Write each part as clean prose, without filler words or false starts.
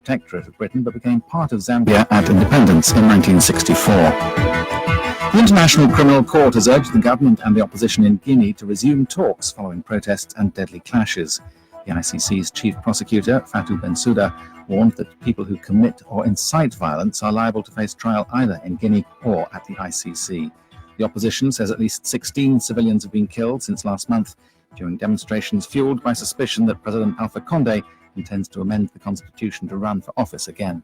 protectorate of Britain but became part of Zambia at independence in 1964. The International Criminal Court has urged the government and the opposition in Guinea to resume talks following protests and deadly clashes. The ICC's chief prosecutor, Fatou Bensouda, warned that people who commit or incite violence are liable to face trial either in Guinea or at the ICC. The opposition says at least 16 civilians have been killed since last month during demonstrations fueled by suspicion that President Alpha Condé intends to amend the constitution to run for office again.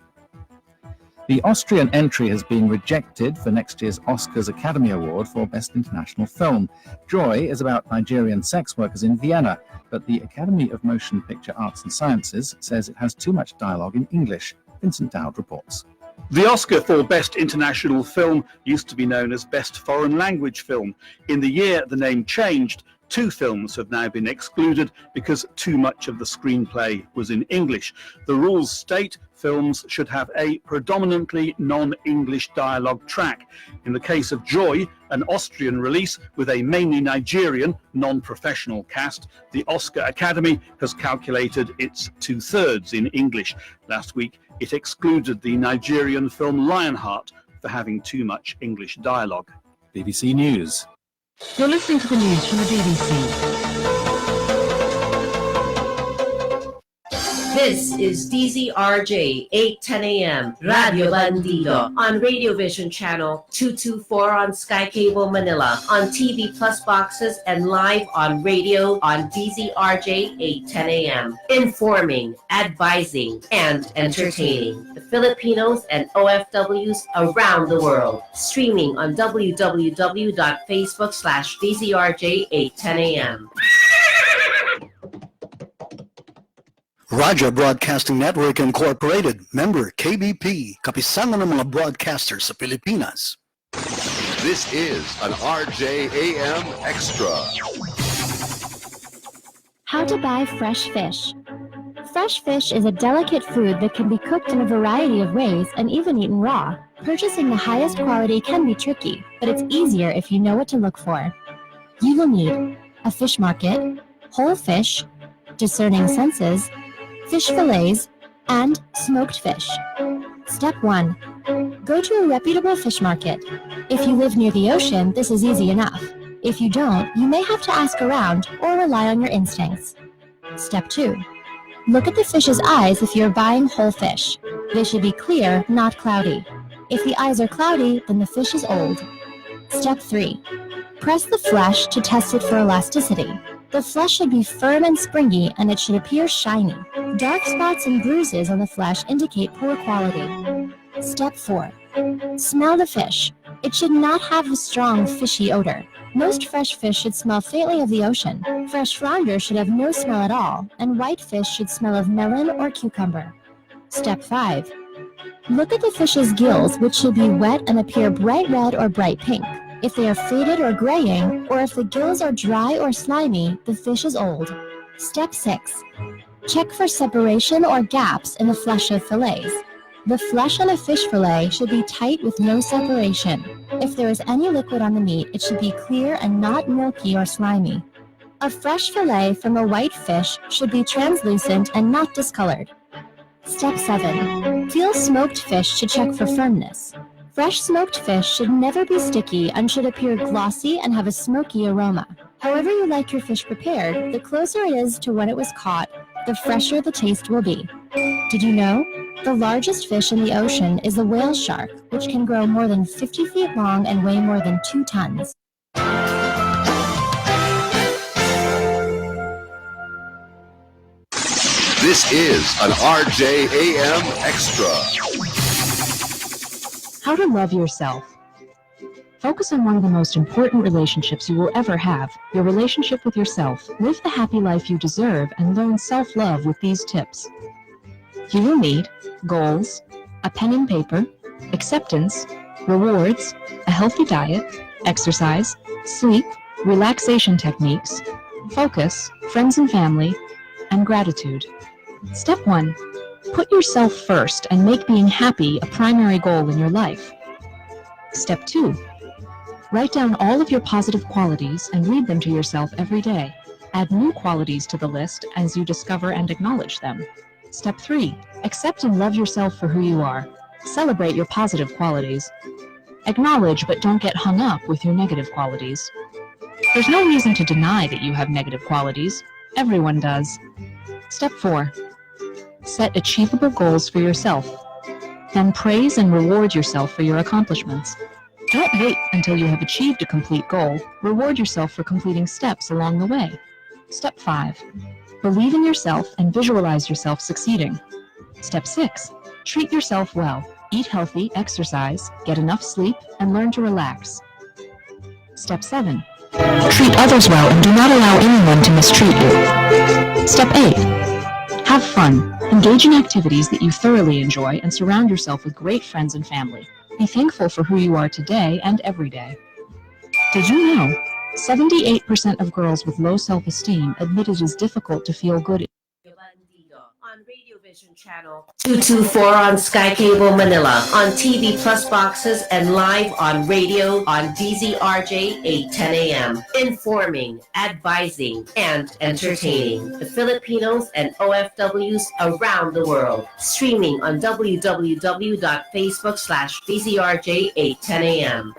The Austrian entry has been rejected for next year's Oscars Academy Award for Best International Film. Joy is about Nigerian sex workers in Vienna, but the Academy of Motion Picture Arts and Sciences says it has too much dialogue in English. Vincent Dowd reports. The Oscar for Best International Film used to be known as Best Foreign Language Film. In the year the name changed, 2 films have now been excluded because too much of the screenplay was in English. The rules state films should have a predominantly non-English dialogue track. In the case of Joy, an Austrian release with a mainly Nigerian, non-professional cast, the Oscar Academy has calculated it's 2/3 in English. Last week, it excluded the Nigerian film Lionheart for having too much English dialogue. BBC News. You're listening to the news from the BBC. This is DZRJ 810 AM Radio Bandido on Radio Vision Channel 224 on Sky Cable Manila, on TV Plus boxes and live on radio on DZRJ 810 AM. Informing, advising, and entertaining the Filipinos and OFWs around the world. Streaming on www.facebook.com/DZRJ 810 AM. Raja Broadcasting Network Incorporated, member KBP, kapisanan ng mga broadcasters sa Pilipinas. This is an RJAM Extra. How to buy fresh fish. Fresh fish is a delicate food that can be cooked in a variety of ways and even eaten raw. Purchasing the highest quality can be tricky, but it's easier if you know what to look for. You will need a fish market, whole fish, discerning senses, fish fillets, and smoked fish. Step 1. Go to a reputable fish market. If you live near the ocean, this is easy enough. If you don't, you may have to ask around or rely on your instincts. Step 2. Look at the fish's eyes if you're buying whole fish. They should be clear, not cloudy. If the eyes are cloudy, then the fish is old. Step 3. Press the flesh to test it for elasticity. The flesh should be firm and springy, and it should appear shiny. Dark spots and bruises on the flesh indicate poor quality. Step 4. Smell the fish. It should not have a strong fishy odor. Most fresh fish should smell faintly of the ocean. Fresh flounder should have no smell at all, and white fish should smell of melon or cucumber. Step 5. Look at the fish's gills, which should be wet and appear bright red or bright pink. If they are faded or graying, or if the gills are dry or slimy, the fish is old. Step 6. Check for separation or gaps in the flesh of fillets. The flesh on a fish fillet should be tight with no separation. If there is any liquid on the meat, it should be clear and not milky or slimy. A fresh fillet from a white fish should be translucent and not discolored. Step 7. Feel smoked fish to check for firmness. Fresh smoked fish should never be sticky and should appear glossy and have a smoky aroma. However you like your fish prepared, the closer it is to when it was caught, the fresher the taste will be. Did you know? The largest fish in the ocean is the whale shark, which can grow more than 50 feet long and weigh more than 2 tons. This is an RJAM Extra. How to love yourself. Focus on one of the most important relationships you will ever have, your relationship with yourself. Live the happy life you deserve and learn self-love with these tips. You will need goals, a pen and paper, acceptance, rewards, a healthy diet, exercise, sleep, relaxation techniques, focus, friends and family, and gratitude. Step 1. Put yourself first and make being happy a primary goal in your life. Step 2. Write down all of your positive qualities and read them to yourself every day. Add new qualities to the list as you discover and acknowledge them. Step 3. Accept and love yourself for who you are. Celebrate your positive qualities. Acknowledge but don't get hung up with your negative qualities. There's no reason to deny that you have negative qualities. Everyone does. Step 4. Set achievable goals for yourself. Then praise and reward yourself for your accomplishments. Don't wait until you have achieved a complete goal. Reward yourself for completing steps along the way. Step 5. Believe in yourself and visualize yourself succeeding. Step 6. Treat yourself well. Eat healthy, exercise, get enough sleep, and learn to relax. Step 7. Treat others well and do not allow anyone to mistreat you. Step 8. Have fun. Engage in activities that you thoroughly enjoy and surround yourself with great friends and family. Be thankful for who you are today and every day. Did you know 78% of girls with low self-esteem admit it is difficult to feel good? On Radio Vision Channel 224 on Sky Cable Manila, on TV Plus boxes and live on radio on DZRJ 810 AM. Informing, advising, and entertaining the Filipinos and OFWs around the world. Streaming on www.facebook.com/DZRJ 810 AM.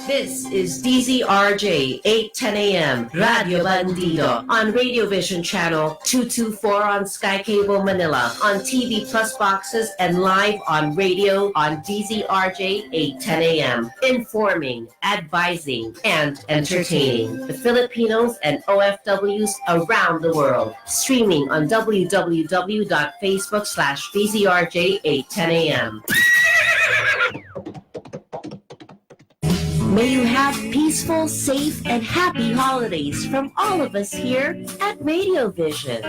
This is DZRJ 810 AM, Radio Bandido, on Radio Vision Channel 224 on Sky Cable Manila, on TV Plus boxes and live on radio on DZRJ 810 AM. Informing, advising, and entertaining the Filipinos and OFWs around the world. Streaming on www.facebook.com/DZRJ 810 AM. May you have peaceful, safe, and happy holidays from all of us here at Radio Vision.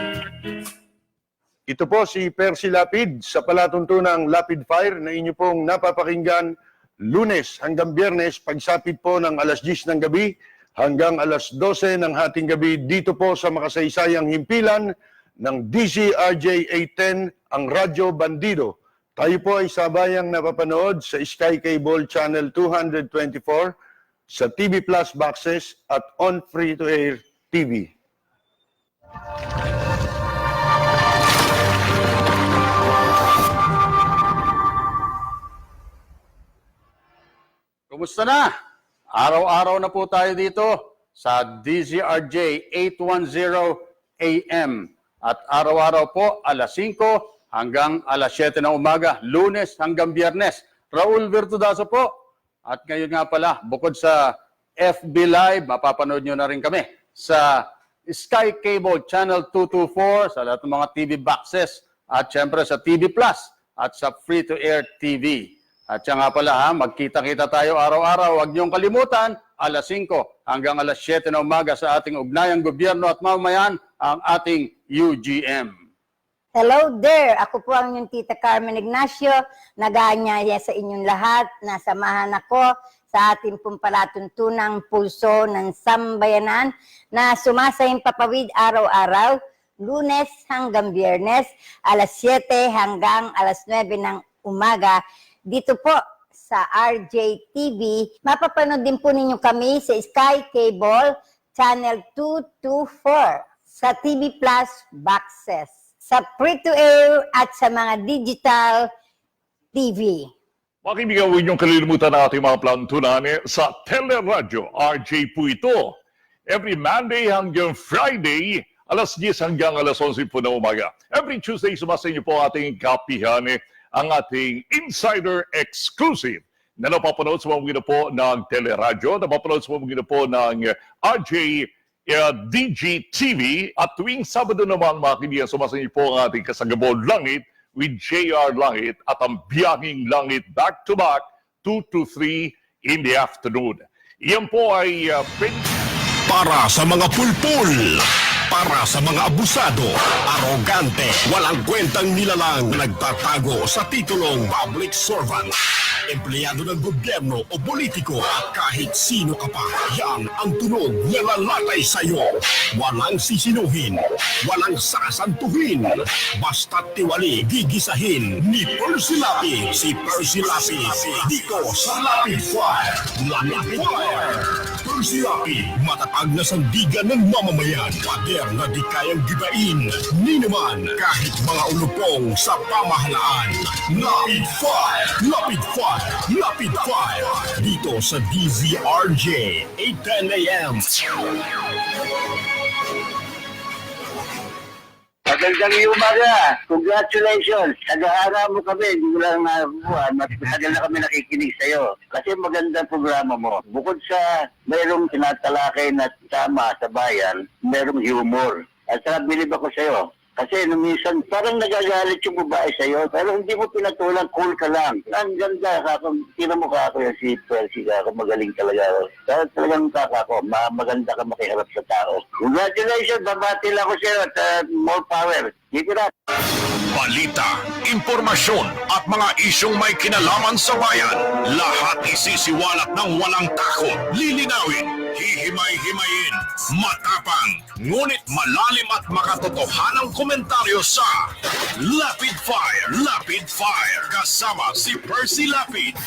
Ito po si Percy Lapid sa palatuntunang Lapid Fire na inyo pong napapakinggan Lunes hanggang Biyernes pagsapit po ng alas 10 ng gabi hanggang alas 12 ng hating gabi dito po sa makasaysayang himpilan ng DZRJ 810, ang Radyo Bandido. Tayo po ay sabayang napapanood sa Sky Cable Channel 224, sa TV Plus boxes at on free-to-air TV. Kumusta na? Araw-araw na po tayo dito sa DZRJ 810 AM. At araw-araw po alas 5 hanggang alas 7 ng umaga, Lunes hanggang Biyernes. Raul Virtudazo po. At ngayon nga pala, bukod sa FB Live, mapapanood nyo na rin kami sa Sky Cable Channel 224, sa lahat ng mga TV boxes, at syempre sa TV Plus at sa free-to-air TV. At siya nga pala, magkita-kita tayo araw-araw. Huwag niyong kalimutan, alas 5 hanggang alas 7 ng umaga sa ating ugnayang gobyerno at mamamayan, ang ating UGM. Hello there! Ako po ang inyong Tita Carmen Ignacio. Nag-aanyaya sa inyong lahat. Nasamahan ako sa ating pong palatuntunang pulso ng sambayanan na sumasayang papawid araw-araw, Lunes hanggang Biyernes, alas 7 hanggang alas 9 ng umaga. Dito po sa RJTV, mapapanood din po ninyo kami sa Sky Cable Channel 224, sa TV Plus boxes, sa free-to-air at sa mga digital TV. Mga kaibigan, huwag niyong kalilimutan ang ating mga plantunan sa Teleradyo. RJ po ito. Every Monday hanggang Friday, alas 10 hanggang alas 11 po na umaga. Every Tuesday, sumasa niyo po ating kapihan, ang ating Insider Exclusive na napapanood sa mga po ng Teleradyo, napapanood sa mga po ng RJ DGTV, at tuwing Sabado naman mga kaibigan, sumasa niyo po ang ating Kasagabol Langit with JR Langit at ang Biyahing Langit back-to-back 2 to 3 in the afternoon. Iyan po ay para sa mga pulpul, para sa mga abusado, arogante, walang kwentang nilalang, nagtatago sa titulong public servant, empleyado ng gobyerno o politiko, at kahit sino ka pa, yan ang tunog na lalatay sa'yo. Walang sisinuhin, walang sasantuhin, basta't tiwali, gigisahin ni Percy Lapid. Si Percy Lapid, dito sa Lapid Fire. Lapid Fire. Percy Lapid, matatag na sandigan ng mamamayan. Pader na di kayang gibain, ni naman kahit mga ulupong sa pamahalaan. Lapid Fire! Lapid Fire! Lapid Fire! Dito sa DZRJ, 8:10 a.m. Magandang umaga. Congratulations. Nag-aaral mo kami. Hindi mo lang nakakuha. Matagal na kami nakikinig sa'yo. Kasi magandang programa mo. Bukod sa mayroong tinatalakay na tama sa bayan, mayroong humor. At bilib ako sa'yo. Kasi minsan parang nagagalit yung babae sa'yo, pero hindi mo pinatulang, cool ka lang. Ang ganda, tinamukha ko yung si Percy, magaling talaga. Talagang ako, maganda ka makiharap sa tao. Congratulations, babati lang ako sa'yo at more power. Keep it up. Balita, impormasyon at mga isyong may kinalaman sa bayan. Lahat isisiwalat ng walang takot. Lilinawin, hihimay-himayin, matapang, ngunit malalim at makatotohanang komentaryo sa Lapid Fire, Lapid Fire, kasama si Percy Lapid.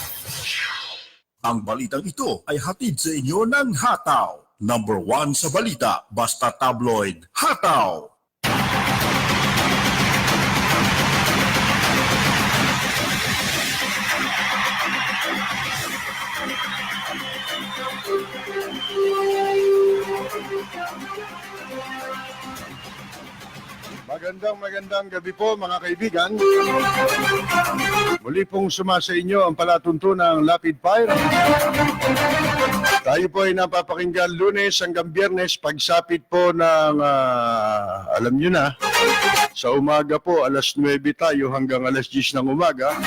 Ang balitang ito ay hatid sa inyo ng Hataw. Number 1 sa balita, basta tabloid, Hataw. Magandang gabi po mga kaibigan. Muli pong sumasa inyo ang palatuntunang Lapid Fire. Tayo po ay napapakinggan Lunes hanggang Biyernes, pagsapit po ng, alam nyo na, sa umaga po alas 9 tayo hanggang alas 10 ng umaga.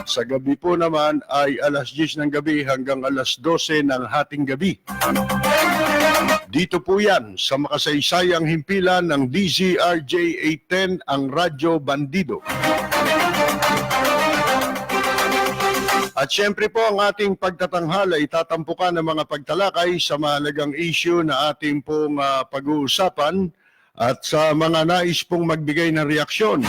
Sa gabi po naman ay alas 10 ng gabi hanggang alas 12 ng hating gabi. Dito po yan sa makasaysayang himpilan ng DZRJ 810, ang Radyo Bandido. At syempre po ang ating pagtatanghala ay tatampukan ng mga pagtalakay sa mahalagang issue na ating pong pag-uusapan at sa mga nais pong magbigay ng reaksyon.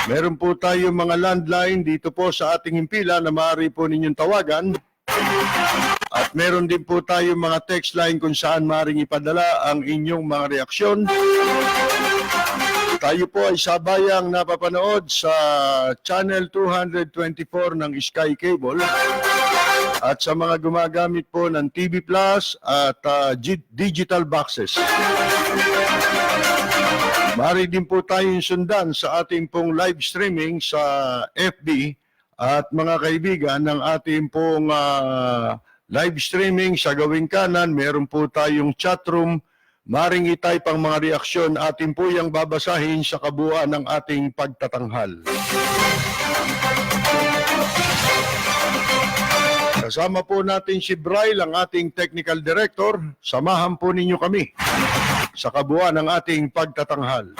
Meron po tayong mga landline dito po sa ating himpilan na maaari po ninyong tawagan. At meron din po tayong mga text line kung saan maaaring ipadala ang inyong mga reaksyon. Tayo po ay sabayang napapanood sa Channel 224 ng Sky Cable at sa mga gumagamit po ng TV Plus at digital boxes. Maaari din po tayong sundan sa ating pong live streaming sa FB at mga kaibigan ng ating pong live streaming sa gawing kanan, meron po tayong chat room. Maring itype ang mga reaksyon, atin po yung babasahin sa kabuuan ng ating pagtatanghal. Kasama po natin si Bryle, ang ating technical director. Samahan po ninyo kami sa kabuuan ng ating pagtatanghal.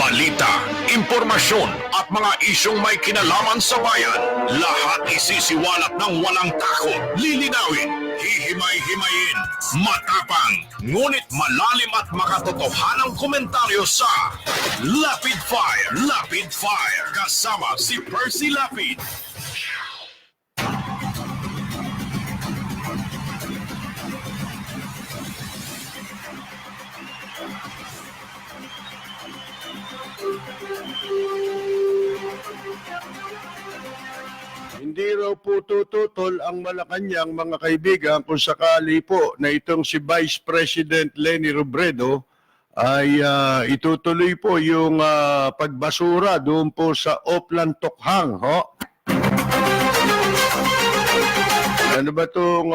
Balita, impormasyon at mga isyong may kinalaman sa bayan. Lahat isisiwalat ng walang takot. Lilinawin, hihimay-himayin, matapang, ngunit malalim at makatotohanang komentaryo sa Lapid Fire, Lapid Fire, kasama si Percy Lapid. Hindi raw po tututol ang Malacanang, mga kaibigan, kung sakali po na itong si Vice President Leni Robredo ay itutuloy po yung pagbasura doon po sa Oplan Tokhang. Ho? Ano ba itong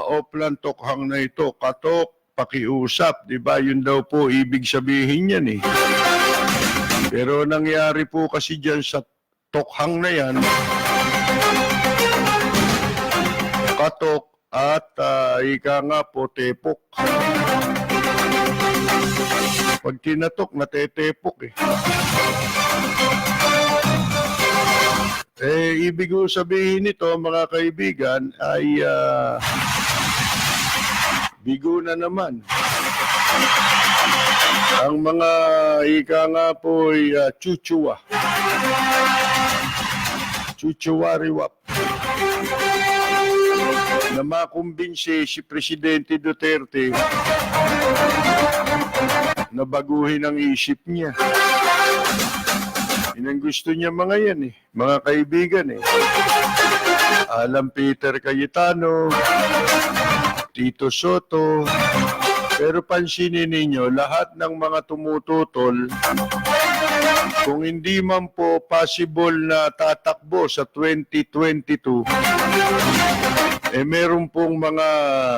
Oplan Tokhang na ito? Katok, pakiusap, di ba? Yun daw po ibig sabihin yan eh. Pero nangyari po kasi dyan sa Tokhang na yan, katok at ika nga po tepok. Pag tinatok, natetepok eh. Ibig ko sabihin nito, mga kaibigan, ay bigo na naman. Ang mga ika nga po ay chuchuwa. Chuchuwa riwap. na makumbinsi si Presidente Duterte na baguhin ang isip niya. Yun ang gusto niya mga yan mga kaibigan Alan Peter Cayetano, Tito Soto, pero pansinin ninyo, lahat ng mga tumututol, kung hindi man po possible na tatakbo sa 2022, meron pong mga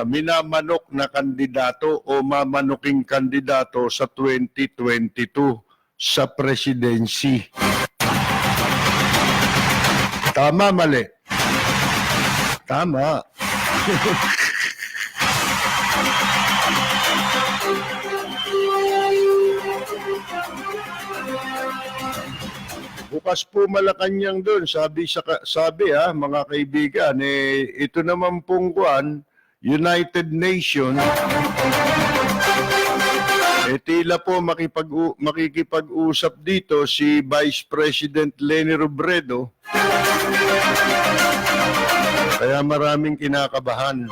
minamanok na kandidato o mamanuking kandidato sa 2022 sa presidency. Tama, mali? Tama. Bukas po Malacanang doon, sabi mga kaibigan, ito naman pong United Nations, tila po makikipag-usap dito si Vice President Leni Robredo, kaya maraming kinakabahan.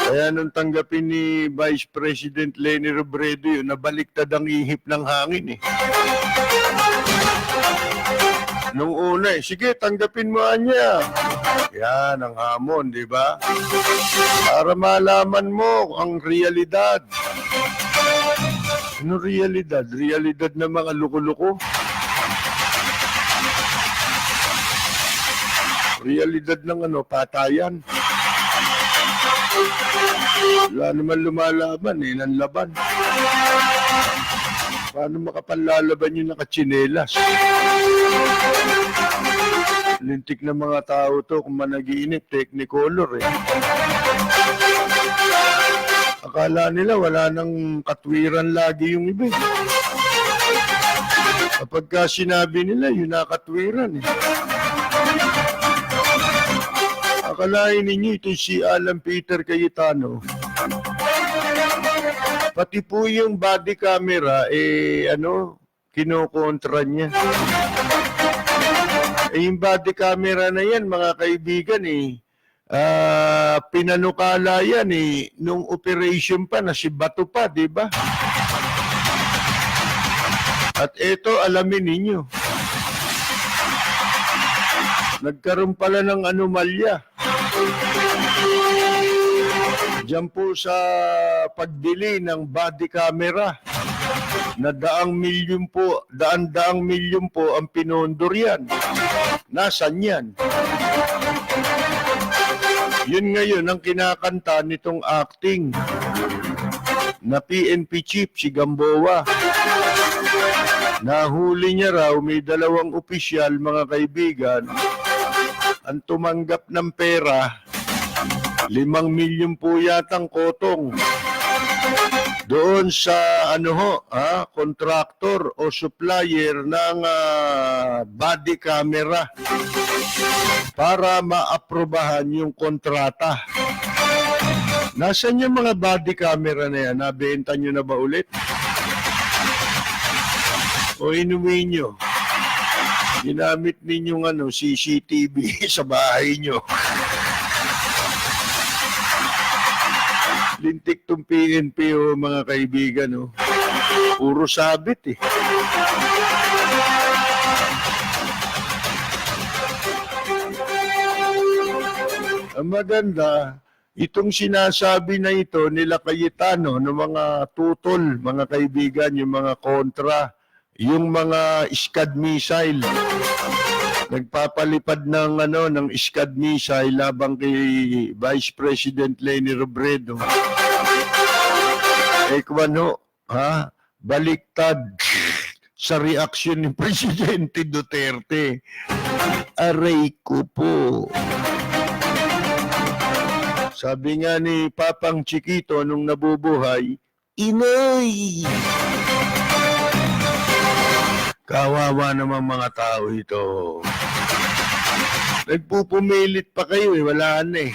Kaya nung tanggapin ni Vice President Leni Robredo yun, nabaliktad ang ihip ng hangin Nung una sige, tanggapin mo niya. Yan ang hamon, di ba? Para malaman mo ang realidad. Ano realidad? Realidad ng mga luko-luko? Realidad ng patayan? Wala naman lumalaban ng laban. Paano makapanlalaban yung nakatsinelas? Lintik na mga tao to kung managinip, Technicolor Akala nila wala nang katwiran lagi yung iba. Kapag ka sinabi nila, yun nakatwiran Akalain ninyo ito si Alan Peter Cayetano. Pati po yung body camera, kinokontra niya. Yung body camera na yan, mga kaibigan, pinanukala yan nung operation pa na si Bato pa, di ba? At ito, alamin ninyo. Nagkaroon pala ng anomalya. Diyan po sa pagbili ng body camera na daang milyon po ang pinondor yan. Nasaan yan? Yun ngayon ang kinakanta nitong acting na PNP chief si Gamboa. Nahuli niya raw may 2 opisyal, mga kaibigan, ang tumanggap ng pera, 5 milyon po yatang kotong doon sa contractor o supplier ng body camera para maaprobahan yung kontrata. Nasaan yung mga body camera na yan? Nabenta nyo na ba ulit? O inuwi nyo? Ginamit ninyong CCTV sa bahay nyo. Lintik tong PNP mga kaibigan Puro sabit Ang maganda, itong sinasabi na ito nila Cayetano ng mga tutol, mga kaibigan, yung mga kontra, yung mga Scud missile. Nagpapalipad ng Scud missile labang kay Vice President Leni Robredo. Baliktad sa reaksyon ni Presidente Duterte. Aray ko po. Sabi nga ni Papang Chiquito nung nabubuhay, Inay! Kawawa naman mga tao ito. Nagpupumilit pa kayo wala na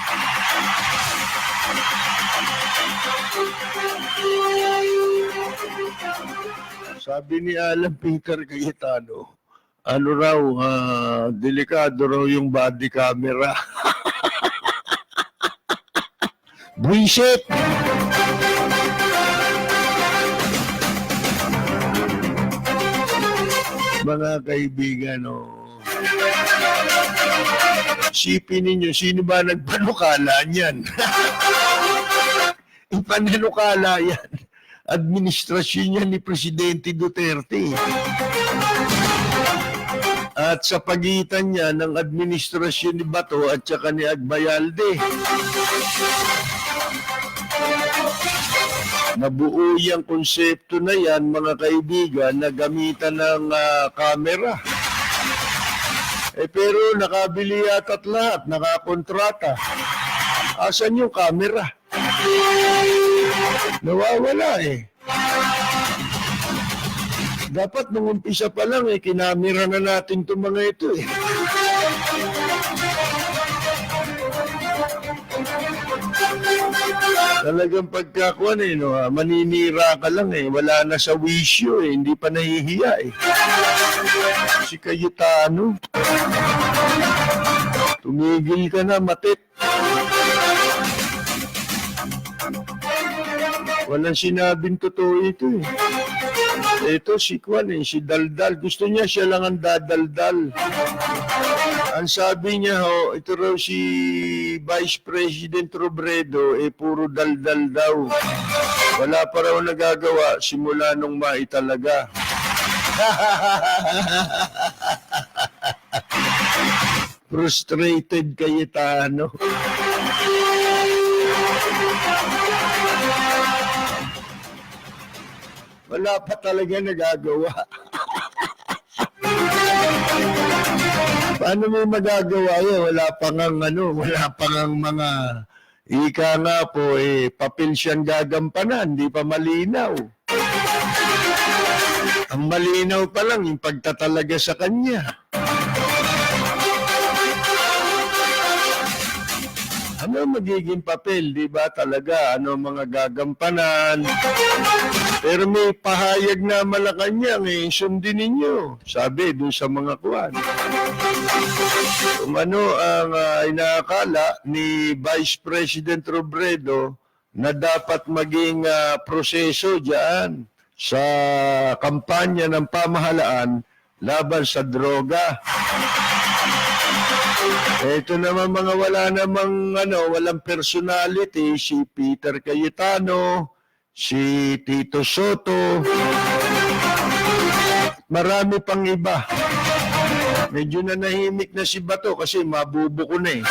Sabi ni Alan Peter Cayetano, delikado raw yung body camera. Buisit! Mga kaibigan, isipin ninyo, sino ba nagpanukala niyan? Ipananukala yan. Administrasyon niya ni Presidente Duterte. At sa pagitan niya ng administrasyon ni Bato at saka ni Agbayalde. Nabuo yung konsepto na yan, mga kaibigan, na gamitan ng kamera. Pero nakabili yata't lahat, nakakontrata. Asan yung kamera? Nawawala Dapat nung umpisa pa lang kinamera na natin itong mga ito Talagang pagkakuan maninira ka lang wala na sa wisyo hindi pa nahihiya Si Cayetano, tumigil ka na, matit. Walang sinabing totoo ito Ito si Kwan si Daldal. Gusto niya siya lang ang dadaldal. Ang sabi niya ito raw si Vice President Robredo puro daldal daw. Wala pa raw nagagawa simula nung maitalaga. Frustrated Cayetano. Wala pa talaga nagagawa. Paano mo magagawa yan? Wala pa ngang mga ika nga po papel siyang gagampanan, hindi pa malinaw. Ang malinaw pa lang yung pagtatalaga sa kanya. Ano magiging papel, di ba talaga? Ano mga gagampanan? Pero may pahayag na Malacanang sundin ninyo. Sabi dun sa mga kuwan. Kung ano ang inaakala ni Vice President Robredo na dapat maging proseso diyan sa kampanya ng pamahalaan laban sa droga. Ito naman mga walang personality, si Peter Cayetano, si Tito Soto, marami pang iba. Medyo nanahimik na si Bato kasi mabubuko na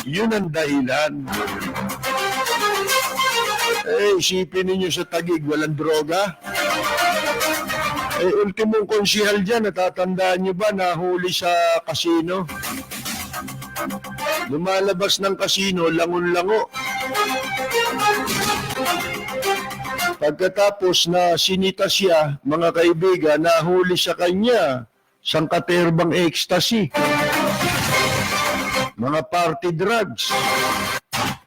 Yun ang dahilan. Isipin ninyo sa Taguig, walang droga. Ultimong konsihal dyan, natatandaan nyo ba, nahuli sa kasino? Lumalabas ng kasino, langon-lango. Pagkatapos na sinita siya, mga kaibigan, nahuli sa kanya, sangkaterbang ecstasy. Mga party drugs.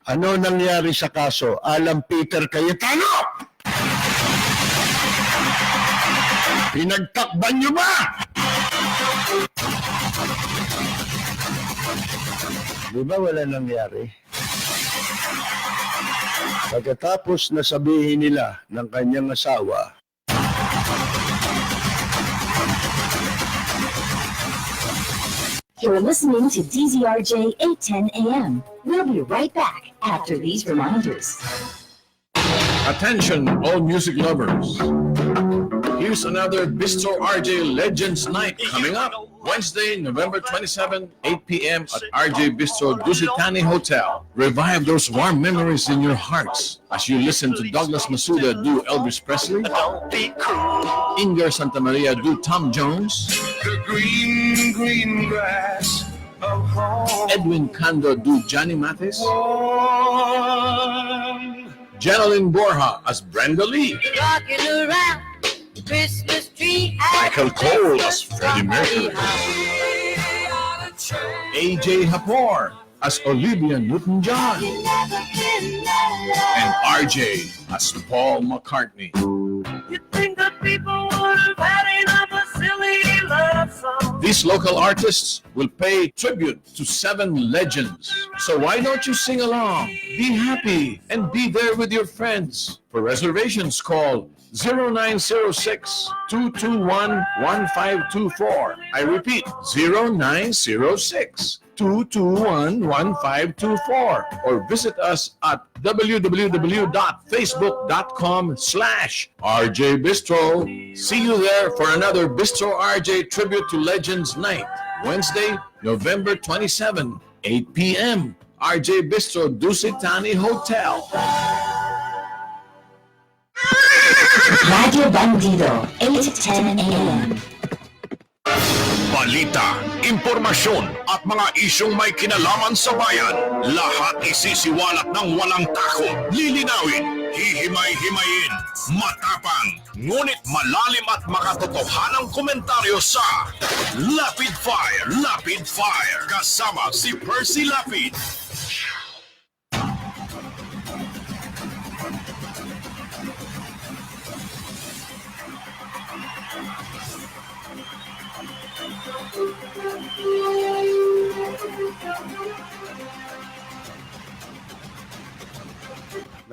Ano nangyari sa kaso? Alam Peter Cayetano! Pinagtakban nyo ba? Di ba wala nangyari? Pagkatapos na sabihin nila ng kanyang asawa, You're listening to DZRJ 810 AM. We'll be right back after these reminders. Attention, all music lovers. Here's another Bistro RJ Legends Night coming up Wednesday, November 27, 8 p.m. at RJ Bistro Dusitani Hotel. Revive those warm memories in your hearts as you listen to Douglas Masuda do Elvis Presley, Inger Santa Maria do Tom Jones, the green, green grass of home. Edwin Cando do Johnny Mathis, Jeneline Borja as Brenda Lee, Rocking around the Christmas tree. Michael Cole as Freddie Mercury, AJ Hapor as Olivia Newton-John, and RJ as Paul McCartney. You think that people would have had enough of silly love songs? These local artists will pay tribute to 7 legends. So why don't you sing along, be happy, and be there with your friends? For reservations, call 0906-221-1524. I repeat, 0906-221-1524. Or visit us at www.facebook.com/RJ Bistro. See you there for another Bistro RJ Tribute to Legends Night, Wednesday, November 27, 8 p.m. RJ Bistro, Dusitani Hotel. Radio Bandido, 8:10 a.m. Balita, impormasyon at mga isyong may kinalaman sa bayan. Lahat isisiwalat ng walang takot, lilinawin, hihimay-himayin, matapang, ngunit malalim at makatotohanang komentaryo sa Lapid Fire, kasama si Percy Lapid.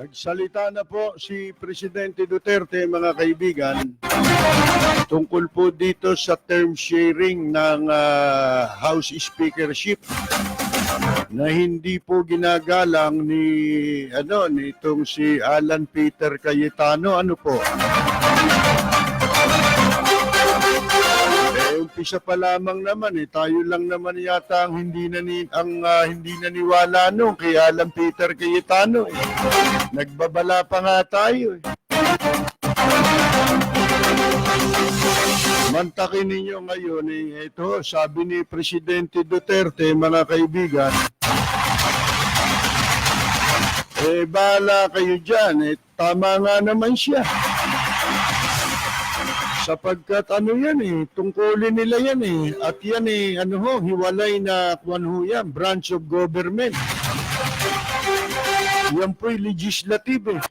Nagsalita na po si Presidente Duterte, mga kaibigan, tungkol po dito sa term sharing ng House Speakership na hindi po ginagalang nitong si Alan Peter Cayetano. Ano po? Umpisa pa lamang naman tayo lang naman yata ang hindi naniwala nung kay Alan Peter Cayetano. Nagbabala pa nga tayo. Mantakin ninyo ngayon ito, sabi ni Presidente Duterte, mga kaibigan, bahala kayo dyan, tama nga naman siya. Sapagkat tungkulin nila yan at yan hiwalay na yan, branch of government. Yan po'y legislative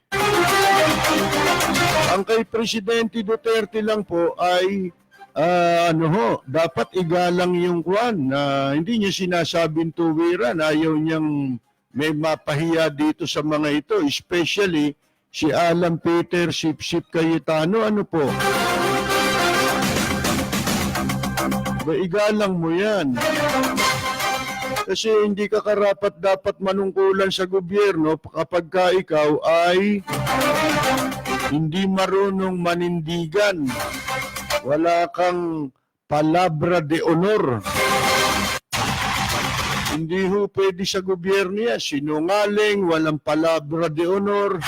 Ang kay Presidente Duterte lang po ay dapat igalang yung kwan na hindi niya sinasabing tuwiran, ayaw niyang may mapahiya dito sa mga ito, especially si Alan Peter Sip-Sip Cayetano. Ano po? Igalang mo yan. Kasi hindi ka karapat dapat manungkulan sa gobyerno kapag ka ikaw ay hindi marunong manindigan. Wala kang palabra de honor. Hindi ho pwede sa gobyerno yan. Sinungaling, walang palabra de honor.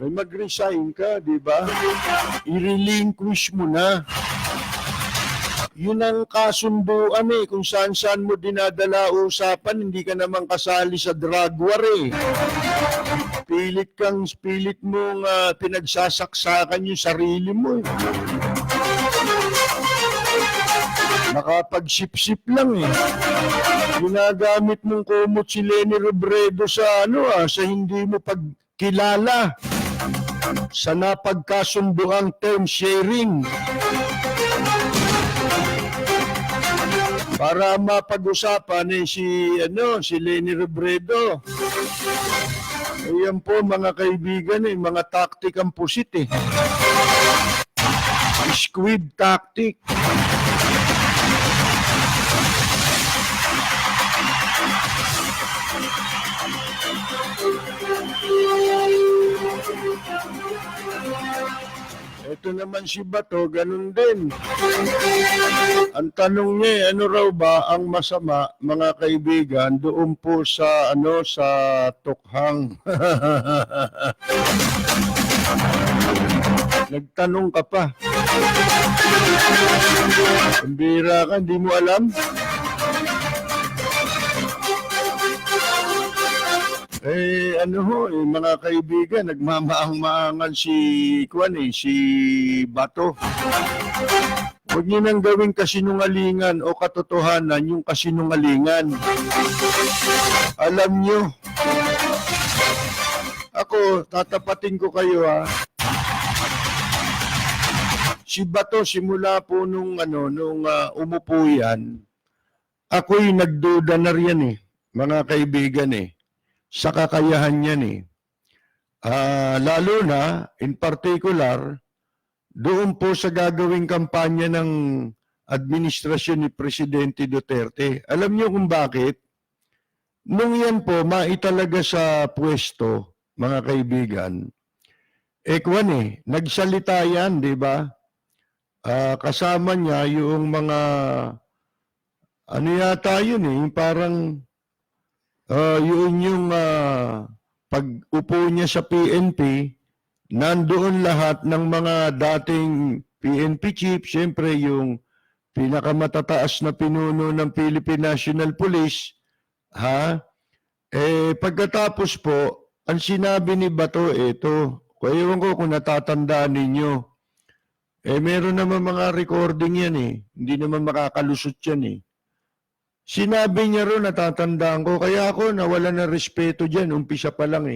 May mag-resign ka, di ba? I-relinquish mo na. Yun ang kasunduan kung saan-saan mo dinadala usapan, hindi ka naman kasali sa drug war Pilit mong pinagsasaksakan yung sarili mo Nakapag-sip-sip lang Ginagamit mong kumot si Leni Robredo sa sa hindi mo pagkilala sa napagkasunduang term sharing. Para mapag-usapan si Leni Robredo. Ayan po mga kaibigan, mga tactic ang pusit Squid tactic. Ito naman si Bato, ganun din. Ang tanong niya, ano raw ba ang masama, mga kaibigan, doon po sa sa tukhang. Nagtanong ka pa. Pambira ka, hindi mo alam? Mga kaibigan, nagmamaang-maangan si Bato. Huwag niyo nang gawing kasinungalingan o katotohanan yung kasinungalingan. Alam niyo, ako, tatapatin ko kayo si Bato simula po nung umupo yan, ako'y nagduda na riyan mga kaibigan sa kakayahan niyan lalo na, in particular, doon po sa gagawing kampanya ng administrasyon ni Presidente Duterte. Alam niyo kung bakit? Nung yan po, maitalaga sa pwesto, mga kaibigan, nagsalita yan, di ba? Kasama niya yung mga, ano yata yun parang, yun yung pag-upo niya sa PNP, nandoon lahat ng mga dating PNP chief, siyempre yung pinakamatataas na pinuno ng Philippine National Police, pagkatapos po, ang sinabi ni Bato, ewan ko kung natatandaan ninyo, meron naman mga recording yan hindi naman makakalusot yan Sinabi niya ron, natatandaan ko, kaya ako nawala ng respeto dyan, umpisa pa lang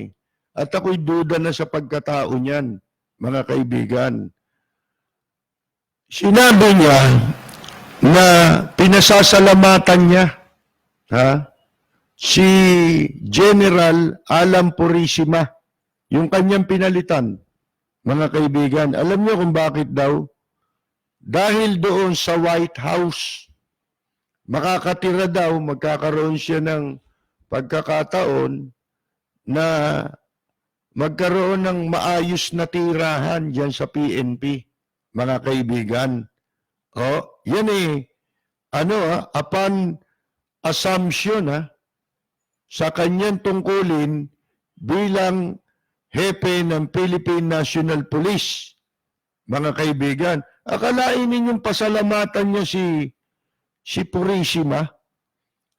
At ako'y duda na sa pagkatao niyan, mga kaibigan. Sinabi niya na pinasasalamatan niya si General Alan Purisima, yung kanyang pinalitan, mga kaibigan. Alam niyo kung bakit daw? Dahil doon sa White House, makakatira daw, magkakaroon siya ng pagkakataon na magkaroon ng maayos na tirahan dyan sa PNP, mga kaibigan. Yan upon assumption sa kanyang tungkulin bilang hepe ng Philippine National Police, mga kaibigan. Akalain ninyong pasalamatan niya si Purisima.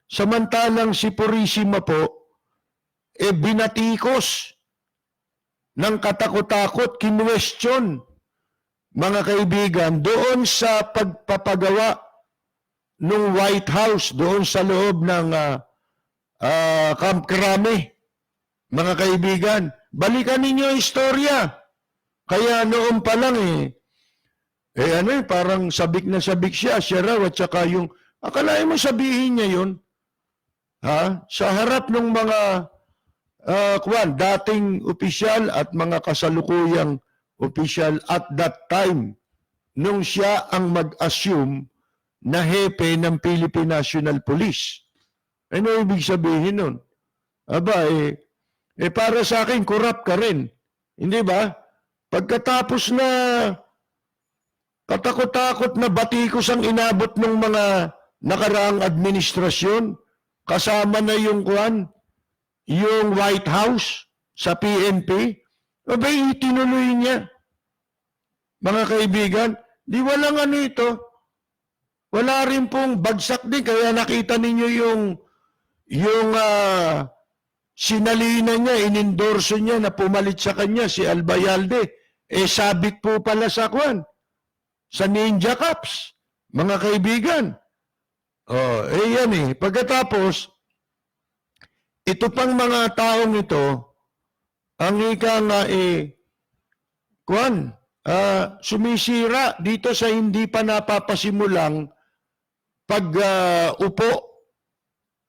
Samantalang si Purisima po, binatikos ng katakot-takot, kinwestiyon, mga kaibigan, doon sa pagpapagawa ng White House, doon sa loob ng Camp Crame, mga kaibigan. Balikan ninyo ang istorya. Kaya noon pa lang parang sabik na sabik siya raw, at saka yung, akalain mo sabihin niya yun, sa harap ng mga dating opisyal at mga kasalukuyang opisyal at that time, nung siya ang mag-assume na hepe ng Philippine National Police. Ano ibig sabihin nun? Para sa akin, corrupt ka rin. Hindi ba? Pagkatapos na katakot-takot na batikos ang inabot ng mga nakaraang administrasyon, kasama na yung White House sa PNP, itinuloy niya. Mga kaibigan, di walang ito. Wala rin pong bagsak din, kaya nakita ninyo yung sinalina niya, inendorso niya na pumalit sa kanya, si Albayalde. Sabit po pala sa sa Ninja Cups, mga kaibigan. Yan Pagkatapos, ito pang mga taong ito, ang ika nga sumisira dito sa hindi pa napapasimulang pag-upo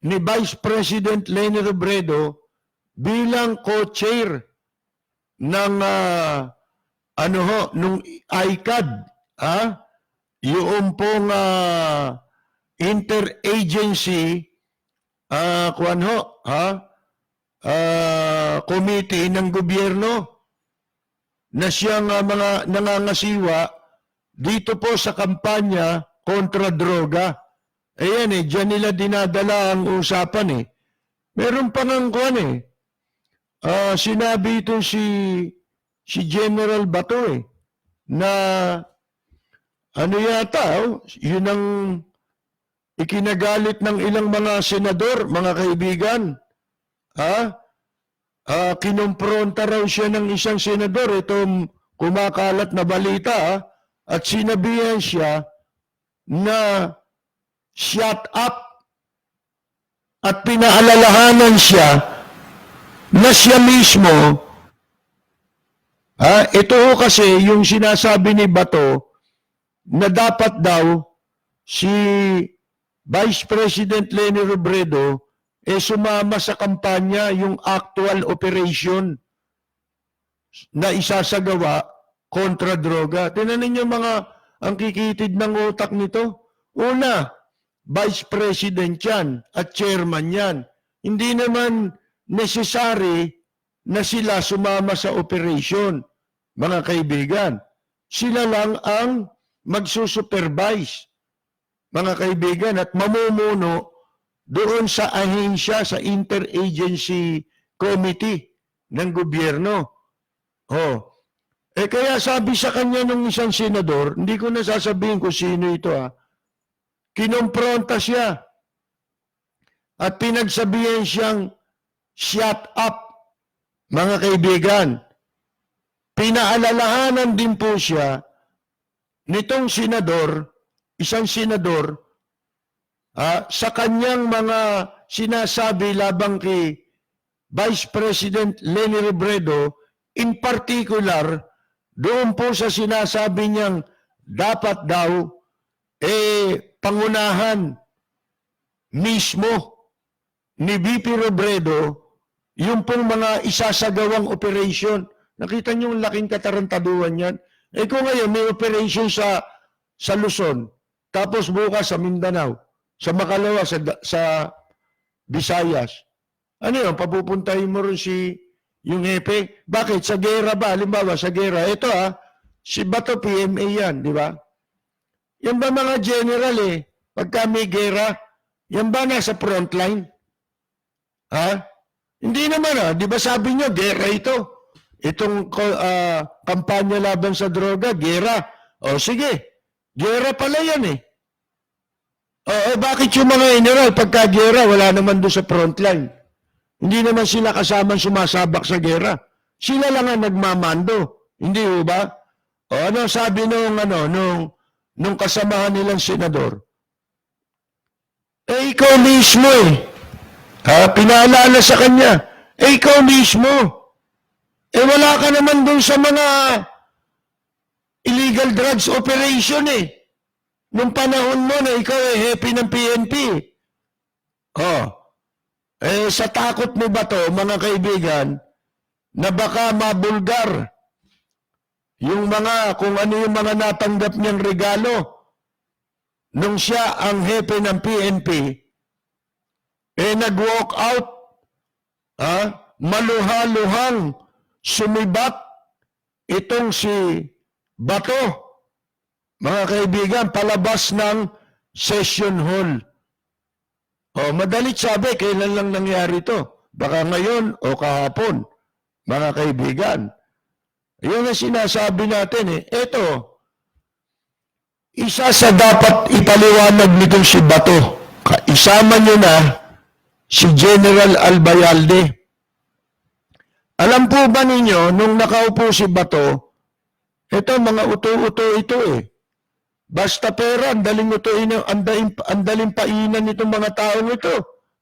ni Vice President Leni Robredo bilang co-chair ng nung ICAD, yung pong interagency committee ng gobyerno na siyang mga nangangasiwa dito po sa kampanya kontra droga. Diyan nila dinadala ang usapan Meron pa ng sinabi ito si General Bato na yun ang ikinagalit ng ilang mga senador, mga kaibigan. Kinumpronta raw siya ng isang senador, itong kumakalat na balita, at sinabihan siya na shut up, at pinaalalahanan siya na siya mismo, ito kasi yung sinasabi ni Bato, na dapat daw si Vice President Leni Robredo sumama sa kampanya yung actual operation na isasagawa kontra droga. Tingnan ninyo ang kikitid ng utak nito. Una, Vice President yan at Chairman yan. Hindi naman necessary na sila sumama sa operation, mga kaibigan. Sila lang ang magsusupervise, mga kaibigan, at mamumuno doon sa ahensya, sa interagency committee ng gobyerno. Kaya sabi sa kanya ng isang senador, hindi ko na sasabihin kung sino ito kinompronta siya at pinagsabihan siyang shut up, mga kaibigan. Pinaalalahanan din po siya nitong senador, isang senador, sa kanyang mga sinasabi labang kay Vice President Leni Robredo, in particular, doon po sa sinasabi niyang dapat daw pangunahan mismo ni VP Robredo yung pong mga isasagawang operation. Nakita niyo yung laking katarantaduhan yan? Kung ngayon may operation sa Luzon, tapos bukas sa Mindanao, sa Makalawa, sa Visayas, ano yun, papupuntahin mo rin yung hepe? Bakit? Sa gera ba? Halimbawa, sa gera. Ito si Bato PMA yan, di ba? Yan ba mga general pagka may gera, yan ba nasa frontline? Hindi naman di ba sabi nyo, gera ito? Itong kampanya laban sa droga, gera. Sige, gera pala yan bakit yung mga general pagka gera, wala naman doon sa frontline? Hindi naman sila kasamang sumasabak sa gera. Sila lang ang nagmamando. Hindi ba? Ano sabi nung kasamahan nilang senador? Ikaw mismo pinaalala sa kanya. Ikaw mismo. Wala ka naman doon sa mga illegal drugs operation nung panahon mo na ikaw happy ng PNP. Sa takot mo ba to, mga kaibigan, na baka mabulgar yung kung ano yung mga natanggap niyang regalo nung siya ang hepe ng PNP, nag-walk out, maluha-luhang sumibat itong si Bato, mga kaibigan, palabas ng session hall. Madalit sabi, kailan lang nangyari ito? Baka ngayon o kahapon, mga kaibigan. Yun ang sinasabi natin Ito, isa sa dapat ipaliwanag nitong si Bato. Isama nyo na si General Albayalde. Alam po ba ninyo, nung nakaupo si Bato, ito, mga uto-uto ito Basta pera, ang daling painan nitong mga taong ito.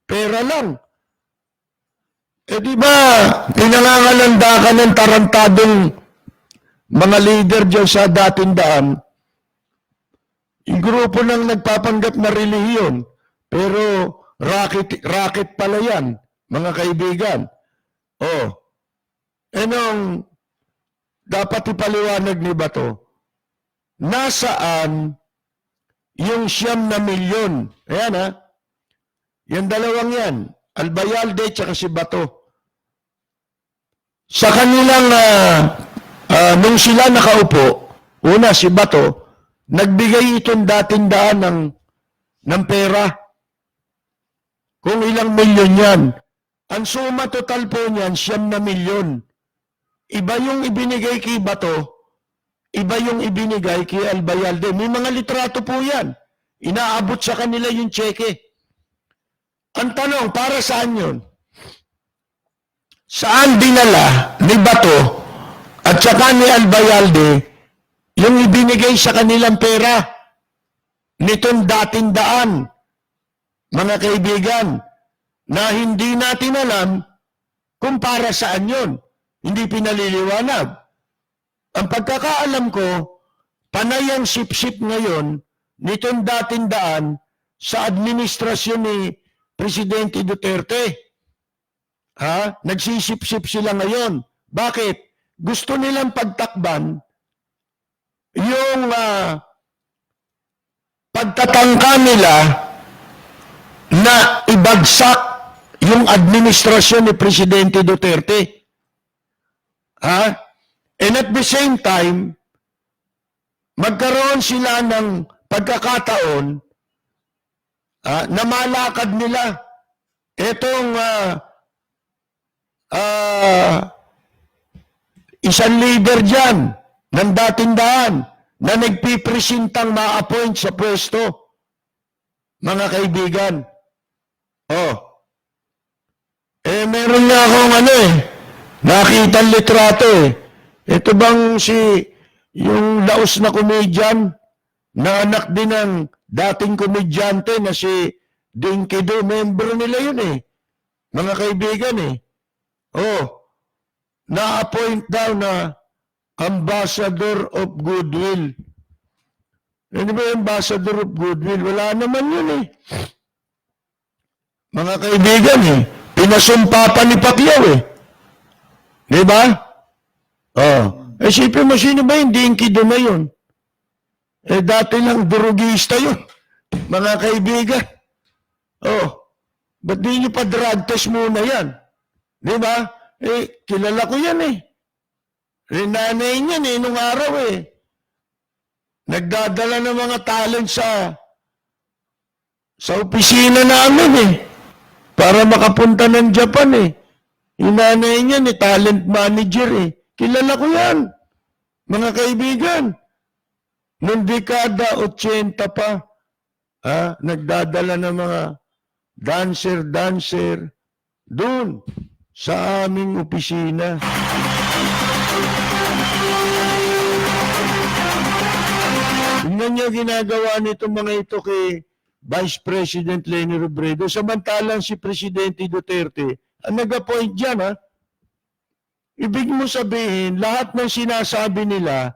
Pera lang. Di ba, pinangangalanda ka ng tarantadong mga leader dyan sa dating daan, yung grupo nang nagpapanggap na relihiyon, pero racket pala yan, mga kaibigan. Anong dapat ipaliwanag ni Bato? Nasaan yung 9 milyon? Ayan yung dalawang yan, Albayalde at si Bato. Sa kanilang, nung sila nakaupo, una si Bato, nagbigay itong dating daan ng pera. Kung ilang milyon yan. Ang suma total po niyan, 9 milyon. Iba yung ibinigay kay Bato, iba yung ibinigay kay Albayalde. May mga litrato po yan. Inaabot sa kanila yung tseke. Ang tanong, para saan yun? Saan dinala ni Bato at saka ni Albayalde yung ibinigay sa kanilang pera nitong dating daan, mga kaibigan, na hindi natin alam kung para saan yun. Hindi pinaliliwanag. Ang pagkakaalam ko, panay ang sip-sip ngayon nitong dating daan sa administrasyon ni Presidente Duterte. Nagsisip-sip sila ngayon. Bakit? Gusto nilang pagtakban yung pagtatangka nila na ibagsak yung administrasyon ni Presidente Duterte. And at the same time, magkaroon sila ng pagkakataon na malakad nila itong isang leader dyan ng dating daan na nagpipresintang ma-appoint sa pwesto. Mga kaibigan. Meron nga akong nakita litrato Ito bang yung laos na komedyan na anak din ng dating komedyante na si Dinky Do, member nila yun mga kaibigan na-appoint daw na Ambassador of Goodwill. Ano ba yung Ambassador of Goodwill? Wala naman yun mga kaibigan pinasumpa pa ni Pacquiao di ba? Isipin mo, sino ba yung Dinky Do na yun? Dati lang durugista yun. Mga kaibigan. Ba't di nyo pa drug test muna yan? Di ba? Kilala ko yan nanay niyan nung araw Nagdadala ng mga talent sa opisina namin para makapunta ng Japan Yung nanay niyan talent manager Kilala ko yan. Mga kaibigan. Noong dekada 80 pa, nagdadala ng mga dancer doon sa aming opisina. Tingnan niyo ginagawa nito mga ito kay Vice President Leni Robredo. Samantalang si Presidente Duterte ang nag-appoint dyan Ibig mo sabihin, lahat ng sinasabi nila,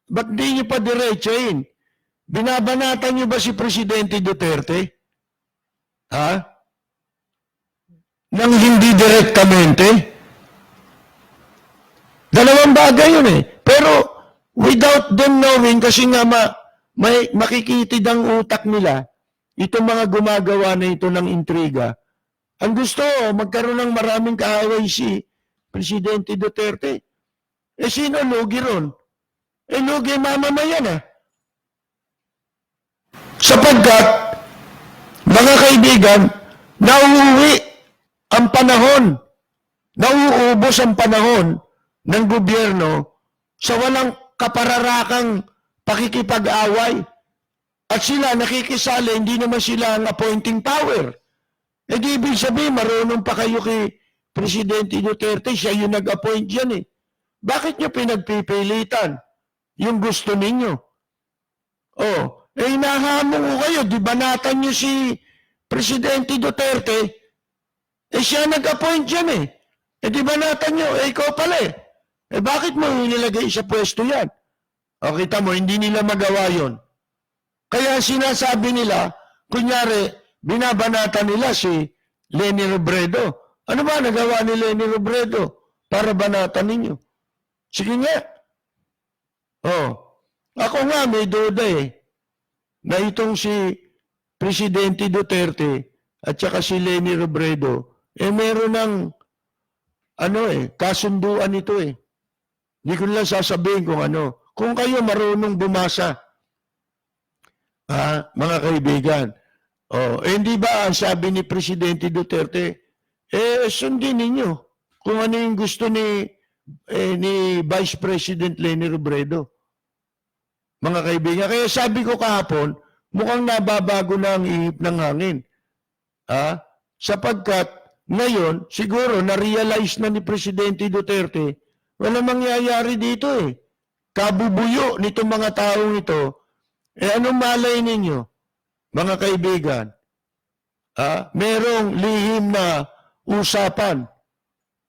ba't di nyo pa diretsahin? Binabanatan nyo ba si Presidente Duterte? Nang hindi direktamente? Dalawang bagay yun Pero without them knowing, kasi nga may makikitid ang utak nila, itong mga gumagawa na ito ng intriga. Ang gusto, magkaroon ng maraming kaaway si Presidente Duterte. Sino lugi ron? Lugi mamamayan Sapagkat, mga kaibigan, nauuwi ang panahon, nauubos ang panahon ng gobyerno sa walang kapararakang pakikipag-away. At sila nakikisali, hindi naman sila ang appointing power. Di ibig sabihin, marunong pa kayo kay Presidente Duterte, siya yung nag-appoint yan Bakit nyo pinagpipilitan yung gusto ninyo? Hinahamon ko kayo, di banatan nyo si Presidente Duterte, siya nag-appoint yan di banatan nyo, ikaw pala bakit mo nilagay sa pwesto yan? Kita mo, hindi nila magawa yon. Kaya sinasabi nila, kunyari, binabanatan nila si Leni Robredo. Ano ba nagawa ni Leni Robredo para banatan ninyo? Sige nga. Ako nga may duda na itong si Presidente Duterte at saka si Leni Robredo meron ng kasunduan ito Hindi ko lang sasabihin kung ano. Kung kayo marunong bumasa, mga kaibigan, hindi ba ang sabi ni Presidente Duterte, sundin ninyo kung ano yung gusto ni Vice President Leni Robredo. Mga kaibigan, kaya sabi ko kahapon, mukhang nababago na ang ihip ng hangin. Sapagkat ngayon, siguro na-realize na ni Presidente Duterte, wala mangyayari dito Kabubuyo nitong mga taong ito. Anong malay ninyo, mga kaibigan? Merong lihim na usapan.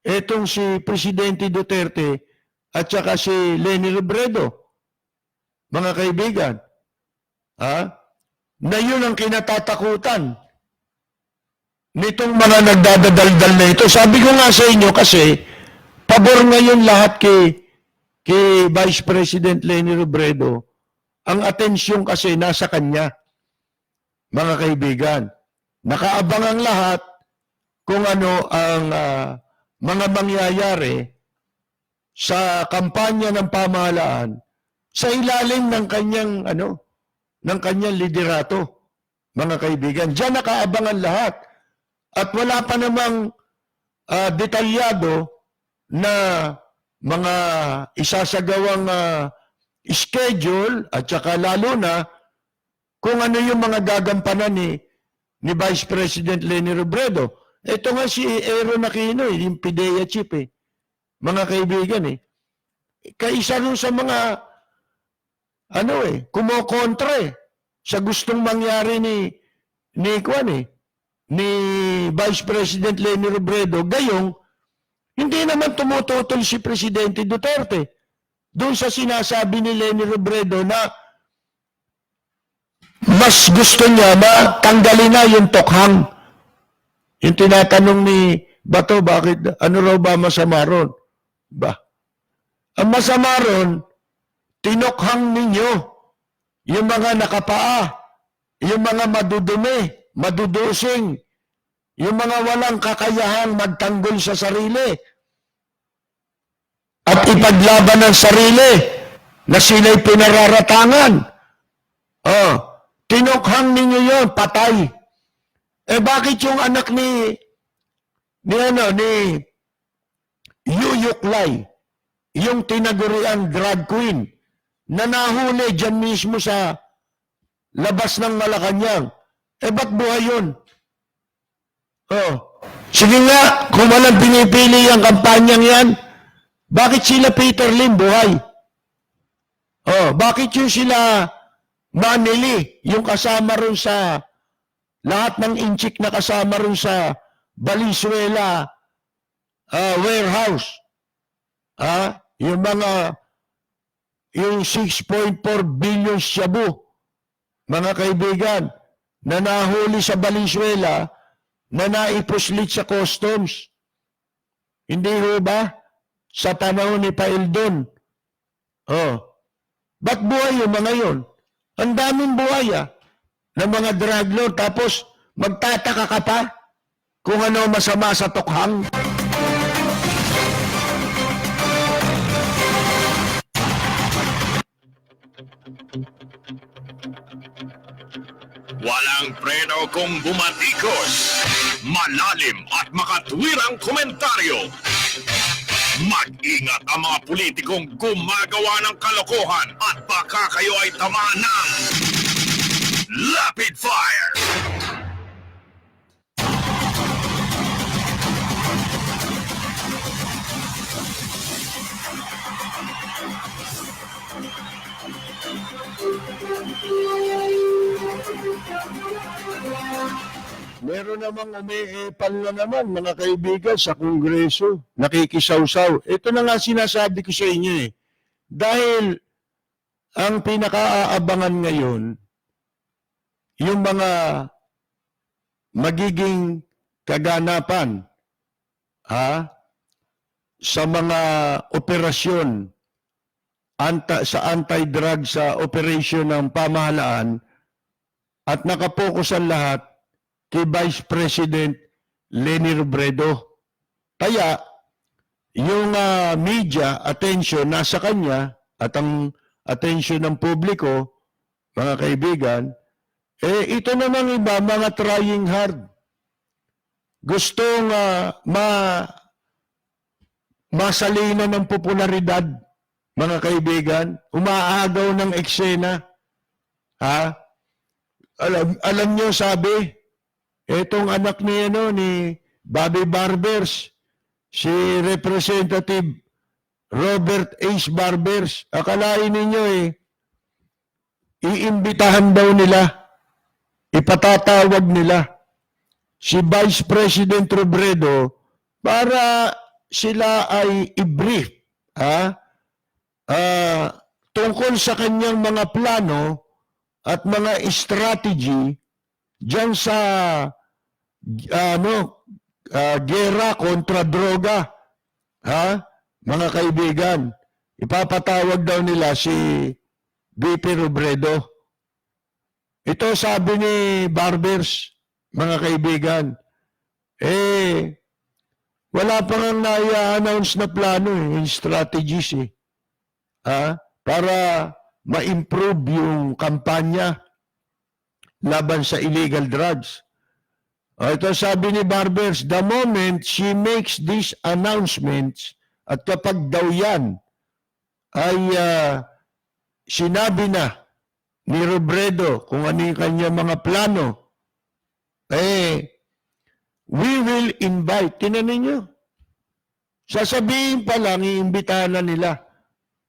Etong si Presidente Duterte at saka si Leni Robredo. mga kaibigan. Na yun ang kinatatakutan nitong mga nagdadadaldal na ito. Sabi ko nga sa inyo kasi, pabor ngayon lahat kay Vice President Leni Robredo. Ang atensyon kasi nasa kanya, mga kaibigan. Nakaabang ang lahat kung ano ang mga mangyayari sa kampanya ng pamahalaan sa ilalim ng kanyang liderato, mga kaibigan. Diyan nakaabang ang lahat. At wala pa namang detalyado na mga isasagawang schedule at saka lalo na kung ano yung mga gagampanan ni Vice President Leni Robredo. Ito nga si Aaron Aquino, yung PIDEA chief mga kaibigan kaisa rin sa mga kumokontra sa gustong mangyari ni Vice President Leni Robredo. Gayong hindi naman tumututol si Presidente Duterte doon sa sinasabi ni Leni Robredo na mas gusto niya na tanggalin na yung tokhang. Yung tinatanong ni Bato, bakit, ano raw ba masama ron? Ang masama ron, tinokhang ninyo yung mga nakapaa, yung mga madudumi, madudusing, yung mga walang kakayahang magtanggol sa sarili at ipaglaban ng sarili na sila'y pinararatangan. Tinokhang ninyo yun, patay. Bakit yung anak ni Yuyuklay, yung tinaguriang drag queen, na nahuli dyan mismo sa labas ng Malacanang, ba't buhay yun? Sige nga, kung walang pinipili ang kampanyang yan, bakit sila Peter Lim buhay? Bakit yung sila Manili, yung kasama rin sa lahat ng inchik na kasama rin sa Valenzuela warehouse. Yung 6.4 billion shabu, mga kaibigan, na nahuli sa Valenzuela, na naipuslit sa customs. Hindi ho ba? Sa panahon ni Paildon. Ba't buhay yung mga yun? Ang daming buhay ng mga drug lord, tapos magtataka ka pa kung ano masama sa tokhang. Walang preno kung bumatikos, malalim at makatwirang komentaryo. Mag-ingat ang mga politikong gumagawa ng kalokohan at baka kayo ay tamaan ng Rapid Fire! Meron namang umiepal na naman, mga kaibigan, sa Kongreso. Nakikisawsaw. Ito na nga sinasabi ko sa inyo Dahil ang pinaka-aabangan ngayon, yung mga magiging kaganapan sa mga operasyon sa anti-drug sa operasyon ng pamahalaan at nakapokus ang lahat kay Vice President Leni Robredo. Kaya, yung media attention nasa kanya at ang attention ng publiko, mga kaibigan, ito namang iba, mga trying hard. Gustong masalina ng popularidad, mga kaibigan, umaagaw ng eksena. Alam nyo, sabi, etong anak ni Bobby Barbers, si Representative Robert Ace Barbers, akalain ninyo iimbitahan daw nila, ipatatawag nila si Vice President Robredo para sila ay i-brief tungkol sa kanyang mga plano at mga strategy diyan sa gera kontra droga. Ha? Mga kaibigan, ipapatawag daw nila si VP Robredo. Ito sabi ni Barbers, mga kaibigan, wala pa nga na-announce na plano yung strategies para ma-improve yung kampanya laban sa illegal drugs. Ito sabi ni Barbers, the moment she makes these announcements, at kapag daw yan ay sinabi na ni Robredo kung ano yung kanyang mga plano, we will invite. Tinan ninyo. Sasabihin pa lang, iimbitahan na nila.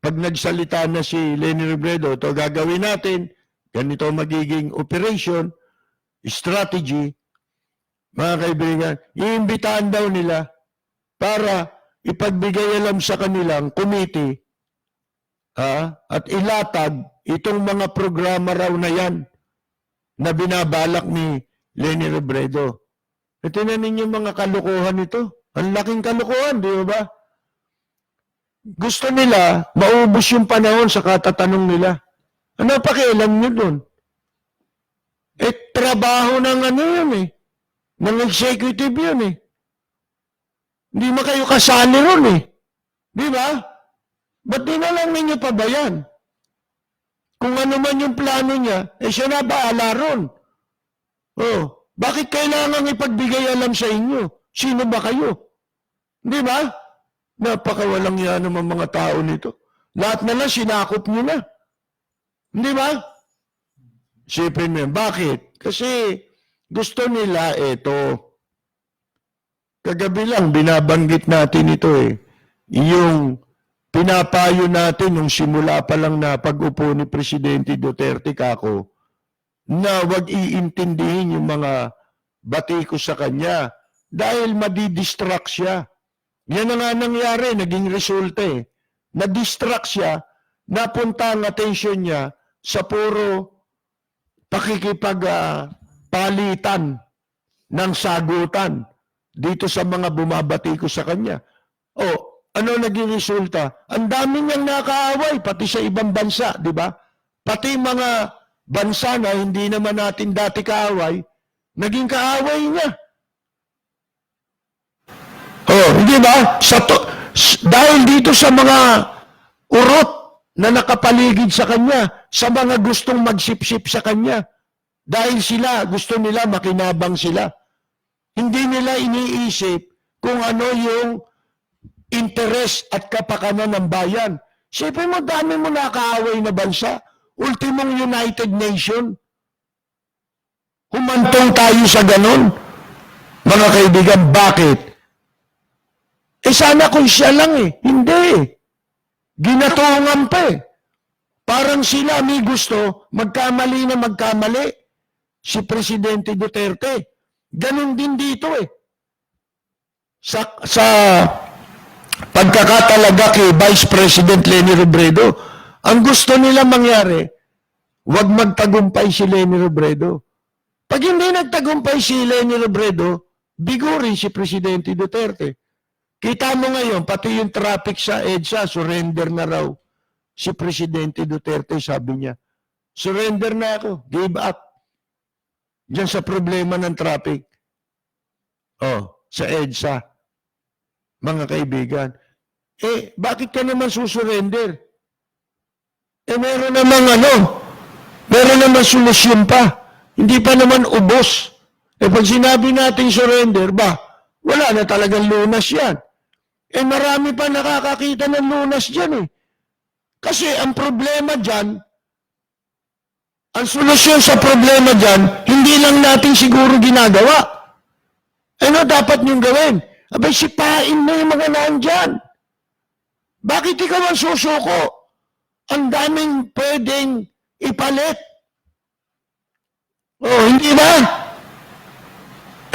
Pag nagsalita na si Leni Robredo, ito gagawin natin, ganito magiging operation, strategy, mga kaibigan, iimbitahan daw nila para ipagbigay alam sa kanilang committee at ilatag itong mga programa raw na yan na binabalak ni Leni Robredo. Tinan ninyo mga kalokohan ito. Ang laking kalokohan, di ba? Gusto nila maubos yung panahon sa katatanong nila. Ano pakialam nyo dun? Trabaho ng yun ng executive yun Hindi mo kayo kasali ron Di ba? Ba't di na lang ninyo pa ba yan? Kung ano man yung plano niya, siya na baala ron. Bakit kailangan ipagbigay alam sa inyo? Sino ba kayo? Di ba? Napakawalang yan naman mga tao nito. Lahat na lang sinakop nyo na. Di ba? Sipin mo yan. Bakit? Kasi gusto nila ito. Kagabi lang, binabanggit natin ito Yung pinapayo natin nung simula pa lang na pag-upo ni Presidente Duterte kako, na wag iintindihin yung mga batiko sa kanya dahil madidistract siya. Yan na nga nangyari, naging resulta Na-distract siya, napunta ang atensyon niya sa puro pakikipagpalitan ng sagutan dito sa mga bumabatiko sa kanya. Ano naging resulta? Ang dami niyang nakaaway, pati sa ibang bansa, di ba? Pati mga bansa na hindi naman natin dati kaaway, naging kaaway niya. Hindi ba? Dahil dito sa mga urot na nakapaligid sa kanya, sa mga gustong magsipsip sa kanya, dahil sila, gusto nila makinabang sila. Hindi nila iniisip kung ano yung interes at kapakanan ng bayan. Siyempre mo, dami mo nakaaway na bansa. Ultimong United Nation. Humantong tayo sa ganon. Mga kaibigan, bakit? Sana kung siya lang Hindi Ginatungan pa Parang sila may gusto, magkamali na magkamali. Si Presidente Duterte. Ganon din dito Sa pagkakatalaga kay Vice President Leni Robredo, ang gusto nila mangyari, wag magtagumpay si Leni Robredo. Pag hindi nagtagumpay si Leni Robredo, bigurin si Presidente Duterte. Kita mo ngayon, pati yung traffic sa EDSA, surrender na raw. Si Presidente Duterte, sabi niya, surrender na ako, give up. Diyan sa problema ng traffic. Sa EDSA. Mga kaibigan. Bakit ka naman susurrender? Meron naman solusyon pa. Hindi pa naman ubos. Pag sinabi natin surrender, wala na talagang lunas yan. Marami pa nakakakita ng lunas dyan Kasi ang problema dyan, ang solusyon sa problema dyan, hindi lang natin siguro ginagawa. Ano dapat niyong gawin? Sipain na yung mga nandyan. Bakit ikaw ang susuko? Ang daming pwedeng ipalit. Hindi ba?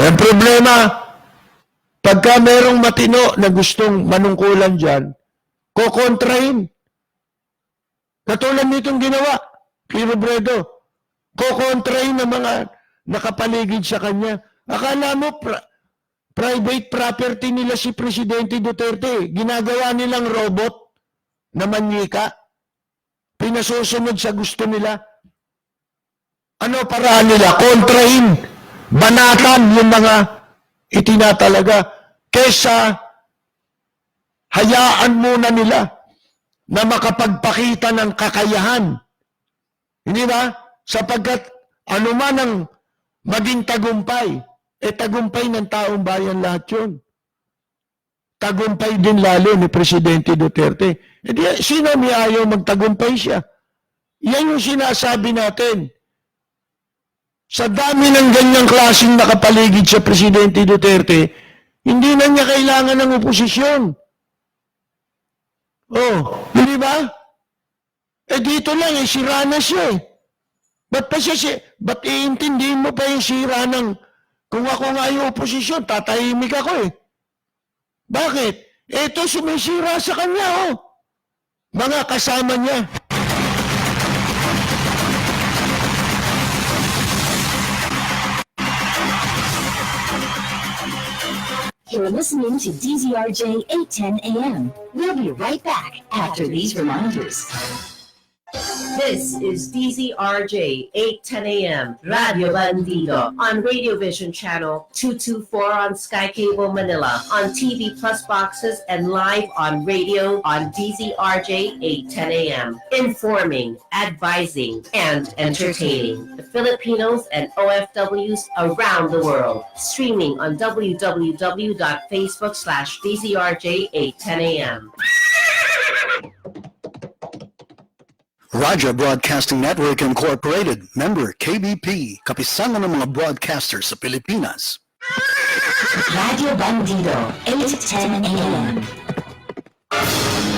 Ang problema, pagka merong matino na gustong manungkulan dyan, kokontrahin. Katulad nitong ginawa, kay Robredo. Kokontrahin ng mga nakapaligid sa kanya. Akala mo, private property nila si Presidente Duterte. Ginagawa nilang robot na manyika. Pinasusunod sa gusto nila. Ano paraan nila? Kontrahin, banatan yung mga itinatalaga. Kesa hayaan muna nila na makapagpakita ng kakayahan. Hindi ba? Sapagkat anuman ang maging tagumpay, tagumpay ng taong bayan lahat yun. Tagumpay din lalo ni Presidente Duterte. Sino may ayaw magtagumpay siya? Yan yung sinasabi natin. Sa dami ng ganyang klaseng nakapaligid sa Presidente Duterte, hindi na niya kailangan ng oposisyon. Oh, hindi ba? Dito lang, sira na siya Ba't iintindihin mo pa yung sira ng, kung ako nga yung oposisyon, tatahimik ako Bakit? Ito sumisira sa kanya, mga kasama niya. You're listening to DZRJ 810 AM. We'll be right back after these reminders. This is DZRJ 810 AM Radio Bandido on Radio Vision Channel 224 on Sky Cable Manila, on TV Plus boxes, and live on radio on DZRJ 810 AM. Informing, advising, and entertaining the Filipinos and OFWs around the world. Streaming on www.facebook.com/DZRJ 810 AM. Raja Broadcasting Network Incorporated, member KBP, kapisanan ng mga broadcasters sa Pilipinas. Radio Bandido, 810 AM.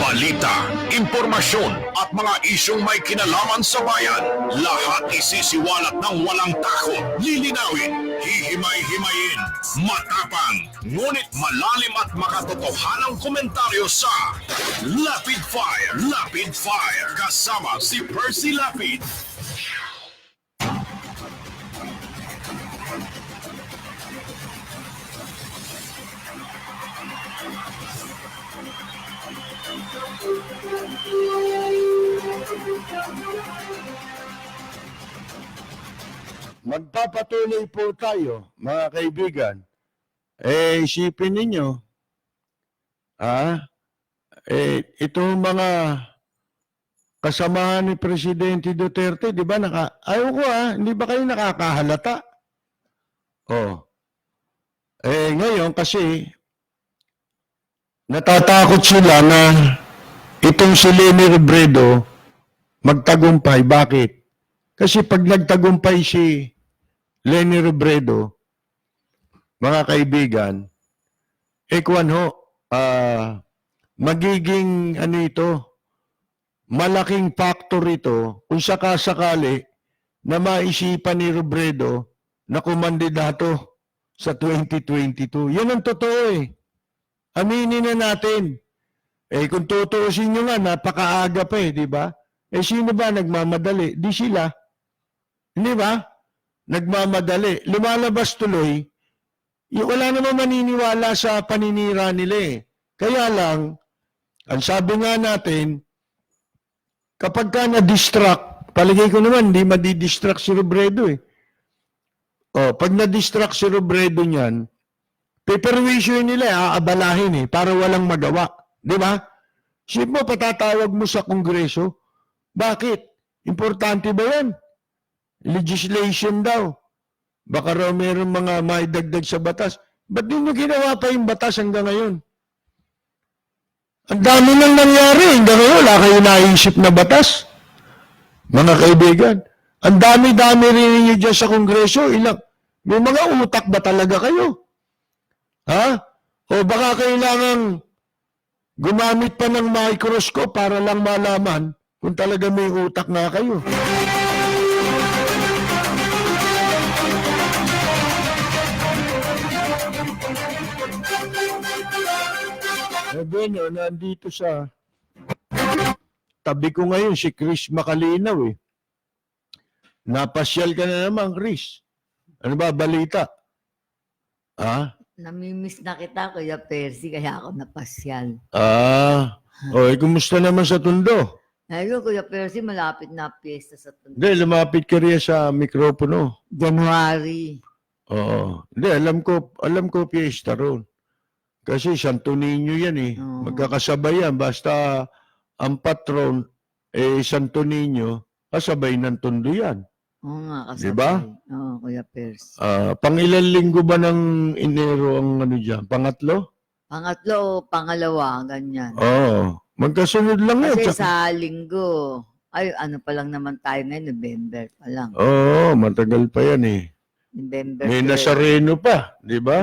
Balita, impormasyon at mga isyong may kinalaman sa bayan. Lahat isisiwalat ng walang takot, lilinawin, hihimay-himayin, matapang, ngunit malalim at makatotohanang komentaryo sa Lapid Fire, kasama si Percy Lapid. Magpapatuloy po tayo, mga kaibigan. Isipin ninyo, itong mga kasamahan ni Presidente Duterte, di ba, hindi ba kayo nakakahalata? Ngayon kasi, natatakot sila na itong si Leni Robredo magtagumpay. Bakit? Kasi pag nagtagumpay si Leni Robredo, mga kaibigan, magiging malaking factor ito kung sakasakali na maisipan ni Robredo na kumandidato sa 2022. Yan ang totoo Aminin na natin. Kung tutuusin nyo nga, napakaaga pa di ba? Sino ba nagmamadali? Di sila. Hindi ba? Nagmamadali. Lumalabas tuloy, wala naman maniniwala sa paninira nila Kaya lang, ang sabi nga natin, kapag ka na-distract, palagay ko naman, hindi madidistract si Robredo pag na-distract si Robredo niyan, paperwisyo nila, aabalahin para walang magawa. Di ba? Sip mo, patatawag mo sa Kongreso. Bakit? Importante ba yan? Legislation daw. Baka raw mayroong mga maidagdag sa batas. Ba't di nyo ginawa pa yung batas hanggang ngayon? Ang dami nang nangyari. Hanggang ngayon, wala kayo naisip na batas. Mga kaibigan, ang dami-dami rin ninyo dyan sa Kongreso. May mga utak ba talaga kayo? O baka kailangan gumamit pa ng microscope para lang malaman kung talaga may utak na kayo. Nandito sa tabi ko ngayon si Chris Macalinaw eh. Napasyal ka na naman, Chris. Ano ba, balita? Ha? Namimiss na kita, Kuya Percy, kaya ako napasyal. Kumusta naman sa Tondo? Ayun, Kuya Percy, malapit na piyesta sa Tondo. Hindi, lumapit ka rin sa mikropono. January. Oo. Hindi, alam ko piyesta ron. Kasi Santo Niño yan eh. Magkakasabay yan. Basta ang patron, Santo Niño, kasabay ng Tondo yan. Oo nga, kasabay. Diba? Oo, Kuya Percy. Pangilan linggo ba ng Enero ang ano dyan? Pangatlo? Pangatlo o pangalawa, ganyan. Oo. Magkasunod lang yun. Kasi sa linggo, ano pa lang naman tayo ngayon, November pa lang. Oo, matagal pa yan eh. November. May Nazareno pa, di ba?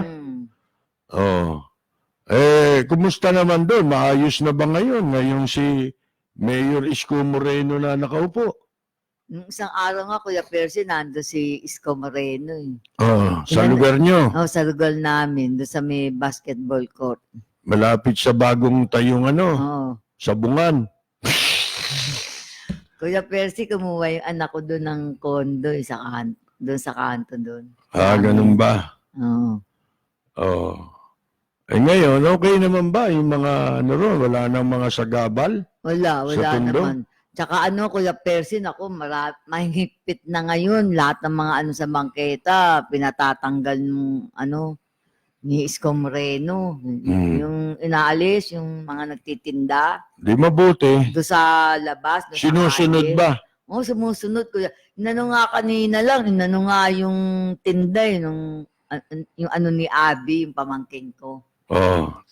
Oo. Kumusta naman doon? Maayos na ba ngayon? Ngayong si Mayor Isko Moreno na nakaupo? Nung isang araw nga, Kuya Percy, nando si Isko Moreno. Sa lugar nyo? Oo, sa lugar namin, doon sa may basketball court. Malapit sa bagong tayong sabungan. Kuya Percy, kumuha yung anak ko doon ng kondo, doon sa kanto doon. Ganun ba? Oo. Ngayon, okay naman ba yung mga wala nang mga sagabal? Wala sa Tondo? naman. Tsaka Kuya Percy, mahigpit na ngayon. Lahat ng mga sa bangketa, pinatatanggal ng ni Isko Moreno. Yung inaalis, yung mga nagtitinda. Di mabuti. Doon sa labas. Sinusunod ba? Oo, sumusunod, Kuya. Inano nga kanina lang, yung tinda, yung ni Abby, yung pamangkin ko.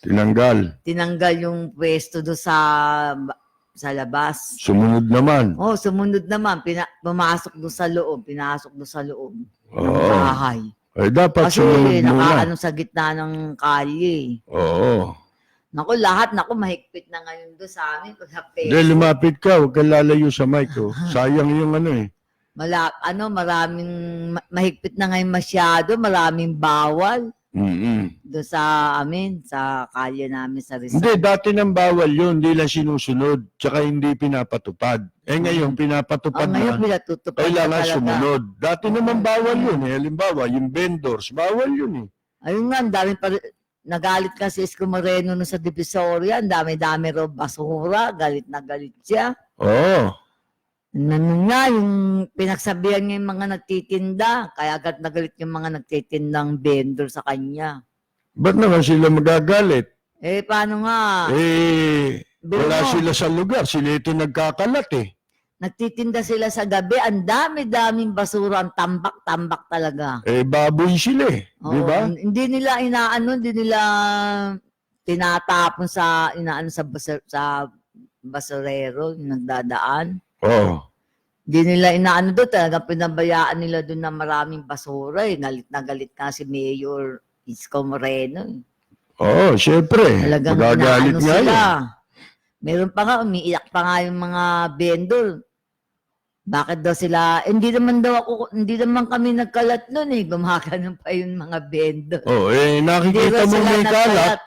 Tinanggal. Tinanggal yung pwesto doon sa labas. Sumunod naman. Sumunod naman. Pumasok doon sa loob. Pinasok doon sa loob ng bahay. Dapat Kasi sumunod muna. sa gitna ng kalye. Oo. Lahat mahigpit na ngayon doon sa amin. Hindi, lumapit ka. Huwag kang lalayo sa mic. Sayang yung maraming mahigpit na ngayon masyado. Maraming bawal. Doon sa amin, sa kalye namin sa Rizal. Hindi, dati nang bawal yun, hindi lang sinusunod, tsaka hindi pinapatupad. Ngayon, pinapatupad ngayon, na, pinatutupad kailangan na sumunod. Dati naman bawal yun. Halimbawa, yung vendors, bawal yun eh. Ayun nga, ang dami pa nagalit kasi Isko Moreno no sa Divisoria, ang dami-dami raw basura, galit na galit siya. Oo. Yung pinagsabihan niya yung mga nagtitinda, kaya agad nagalit yung mga nagtitindang vendor sa kanya. Ba't naman sila magagalit? Paano nga? Wala sila sa lugar, sila ito nagkakalat eh. Nagtitinda sila sa gabi, ang dami-daming basura, ang tambak-tambak talaga. Baboy sila eh, di ba? Hindi nila hindi nila tinatapon sa basurero, yung nagdadaan. Hindi nila doon, talagang pinabayaan nila doon na maraming basura eh. Galit na galit nga si Mayor Isko Moreno eh. Syempre. Talagang magagalit nga sila. yun. Meron pa nga, umiiyak pa nga yung mga vendor. Bakit daw sila, hindi naman kami nagkalat nun eh. Gumakanon pa yung mga vendor. Nakikita mo may kalat.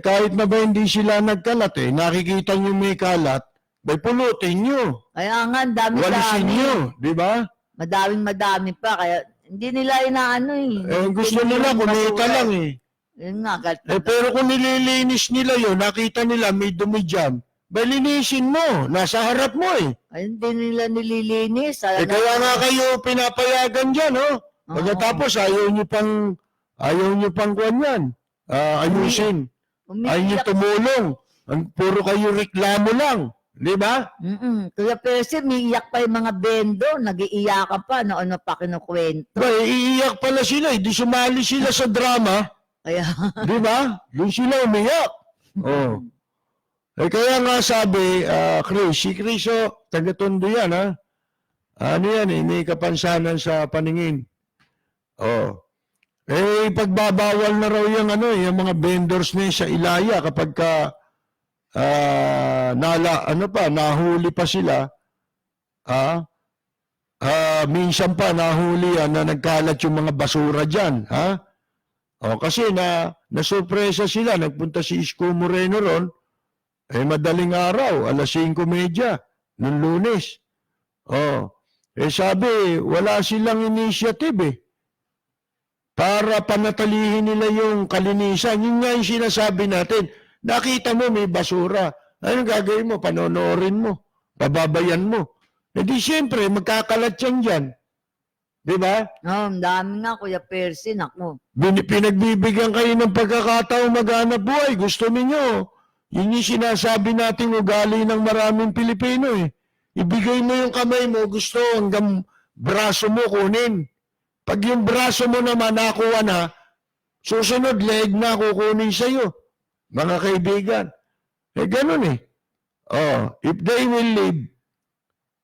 Kahit na ba hindi sila nagkalat nakikita nyo may kalat, may pulutin nyo. Kaya nga, dami-dami. Walisin nyo, di ba? Madaming-madami pa, kaya hindi nila gusto nila, kumita lang eh. Yun nga, pero kung nililinis nila yun, nakita nila may dumi dyan, linisin mo, nasa harap mo eh. Ay, hindi nila nililinis. Kaya nga kayo pinapayagan dyan, Pagkatapos, ayaw nyo pang kuwan yan. Ayusin. Ayaw nyo tumulong. Puro kayo reklamo lang. Di ba? Kaya Percy, umiiyak pa yung mga vendor, nag-iiyakan pa, ano pa kinukwento. Iiyak pala sila, di sumali sila sa drama. Kaya, di ba? Doon sila umiyak. Kaya nga sabi, si Chris, taga-Tondo yan, Ano yan, may kapansanan sa paningin. Pagbabawal na raw yung mga vendors na sa Ilaya kapag nahuli pa sila, minsan pa nahuli na nagkalat yung mga basura dyan, kasi nasurpresa sila, nagpunta si Isko Moreno ron, madaling araw, 5:30, nung Lunes. Sabi, wala silang initiative para panatilihin nila yung kalinisan. Yun nga yung sinasabi natin. Nakita mo may basura. Anong gagawin mo? Panonorin mo. Pababayan mo. Di siyempre, magkakalat yan dyan. Di ba? Ang dami nga, Kuya Percy, naku. Pinagbibigyan kayo ng pagkakataong maghanap buhay. Gusto ninyo. Yun yung sinasabi nating ugali ng maraming Pilipino Ibigay mo yung kamay mo, gusto hanggang braso mo kunin. Pag yung braso mo naman nakuha na, susunod leg na kukunin sa'yo. Mga kaibigan. Ganun if they will leave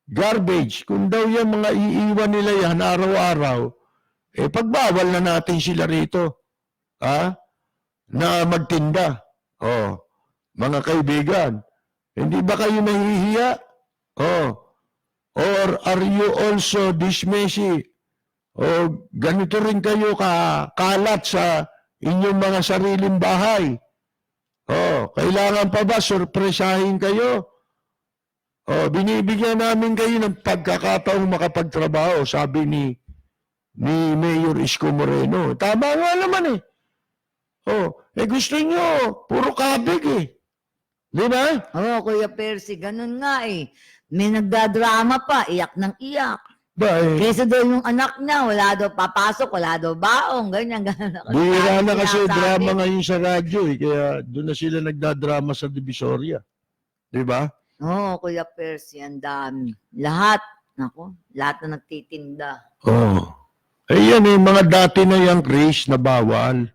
garbage, kung daw yung mga iiwan nila yan araw-araw, pagbawal na natin sila rito. Na magtinda. Mga kaibigan, hindi ba kayo nahihiya? Or are you also dismissy? Ganito rin kayo kalat sa inyong mga sariling bahay. Kailangan pa ba sorpresahin kayo? Binibigyan namin kayo ng pagkakataong makapagtrabaho, sabi ni Mayor Isko Moreno. Tama nga naman gusto nyo, puro kabig Di ba? Kuya Percy, ganun nga May nagdadrama pa, iyak ng iyak. Kesa daw yung anak niya, wala daw papasok, wala daw baong, ganyan. Bihira na kasi drama ngayon sa radyo kaya doon na sila nagdadrama sa Divisoria. Di ba? Kuya Percy, ang dami. Lahat na nagtitinda. Yan mga dati na yung Chris na bawal.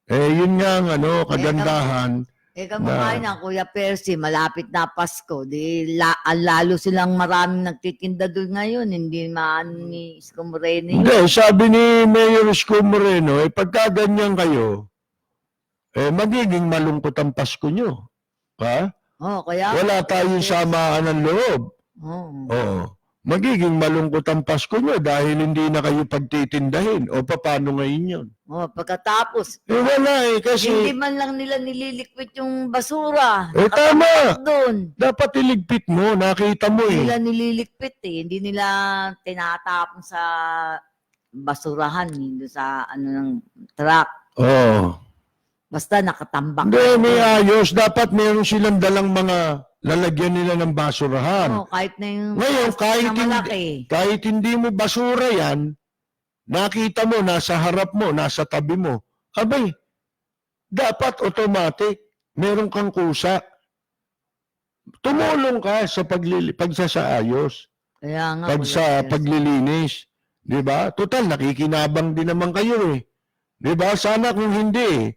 Yun nga ang kagandahan. Kamukha na, Kuya Percy, malapit na Pasko. Lalo silang maraming nagtitinda doon ngayon. Hindi ni Isko Moreno. Hindi, sabi ni Mayor Isko Moreno, pagka ganyan kayo, magiging malungkot ang Pasko nyo. Wala tayong samaan ng loob. Magiging malungkot ang Pasko nyo dahil hindi na kayo pagtitindahin. Paano ngayon yun? Pagkatapos. Wala kasi... Hindi man lang nila nililiquid yung basura. Tama. Doon. Dapat iligpit mo. Nakita mo Hindi nila nililiquid Hindi nila tinatapon sa basurahan. Hindi sa ng truck. Basta nakatambak. Hindi, may ayos. Dapat meron silang dalang mga lalagyan nila ng basurahan. Kahit na yung ngayon, malaki. kahit hindi mo basura yan, nakita mo, nasa harap mo, nasa tabi mo. Abay, dapat automatic, meron kang kusa. Tumulong ka sa pagsasaayos. Kaya nga. Paglilinis. Diba? Total, nakikinabang din naman kayo Diba? Sana kung hindi,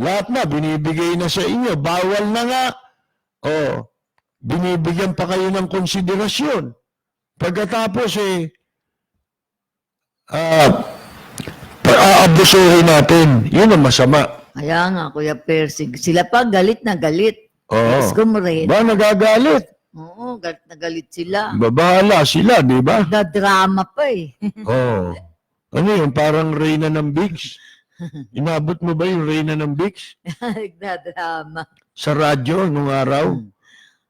lahat na binibigay na sa inyo. Bawal na nga. Binibigyan pa kayo ng konsiderasyon. Pagkatapos aabusuhin natin. Yun ang masama. Kaya nga, Kuya Percy. Sila pa galit na galit. Isko Moreno. Ba, nagagalit? Oo, galit na galit sila. Babahala sila, di ba? Nagdadrama pa Ano yun? Parang Reyna ng Bigs? Inabot mo ba yung Reyna ng Bigs? Nagdadrama. Sa radyo nung araw?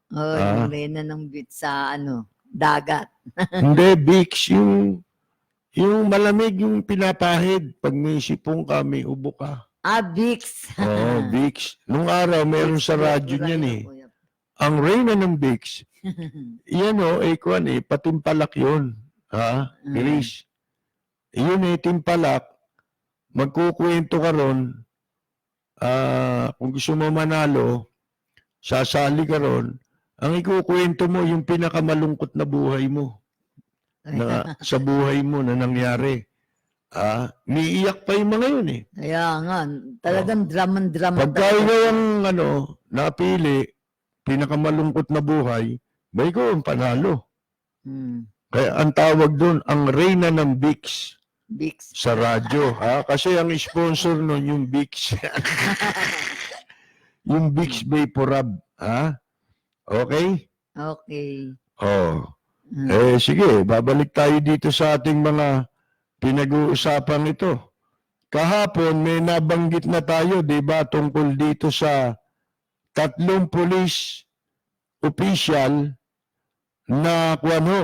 Yung Reyna ng Bigs sa dagat. Hindi, Bigs. Yung malamig yung pinapahid. Pag may sipong ka, may ubo ka. Bigs. Bigs. Nung araw, meron sa radyo niyan Ang Reyna ng Bigs, yan patimpalak yun. Chris. Yun timpalak. Magkukwento ka ron. Kung gusto mo manalo, sasali ka ron. Ang ikukwento mo, yung pinakamalungkot na buhay mo. Sa buhay mo na nangyari. Niiyak pa yung mga yun Kaya nga, talagang drama-drama. Pagka yung napili, pinakamalungkot na buhay, may ko ang panalo. Kaya ang tawag doon, ang Reyna ng Bigs. Bigs. Sa radyo. Kasi ang sponsor nun, yung Bigs. Yung Bigs Vaporub. Okay? Okay. Sige, babalik tayo dito sa ating mga pinag-uusapan ito. Kahapon, may nabanggit na tayo, di ba, tungkol dito sa 3 police official na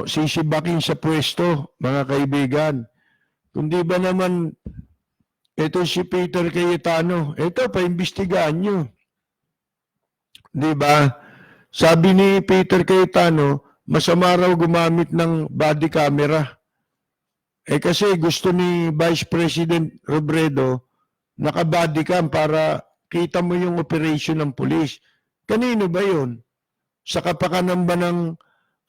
sisibakin sa pwesto, mga kaibigan. Kundi ba naman ito si Peter Cayetano, ito paimbestigahan nyo. Di ba? Sabi ni Peter Cayetano, masama raw gumamit ng body camera. Kasi gusto ni Vice President Robredo naka-body cam para kita mo yung operation ng pulis. Kanino ba yun? Sa kapakanan ba ng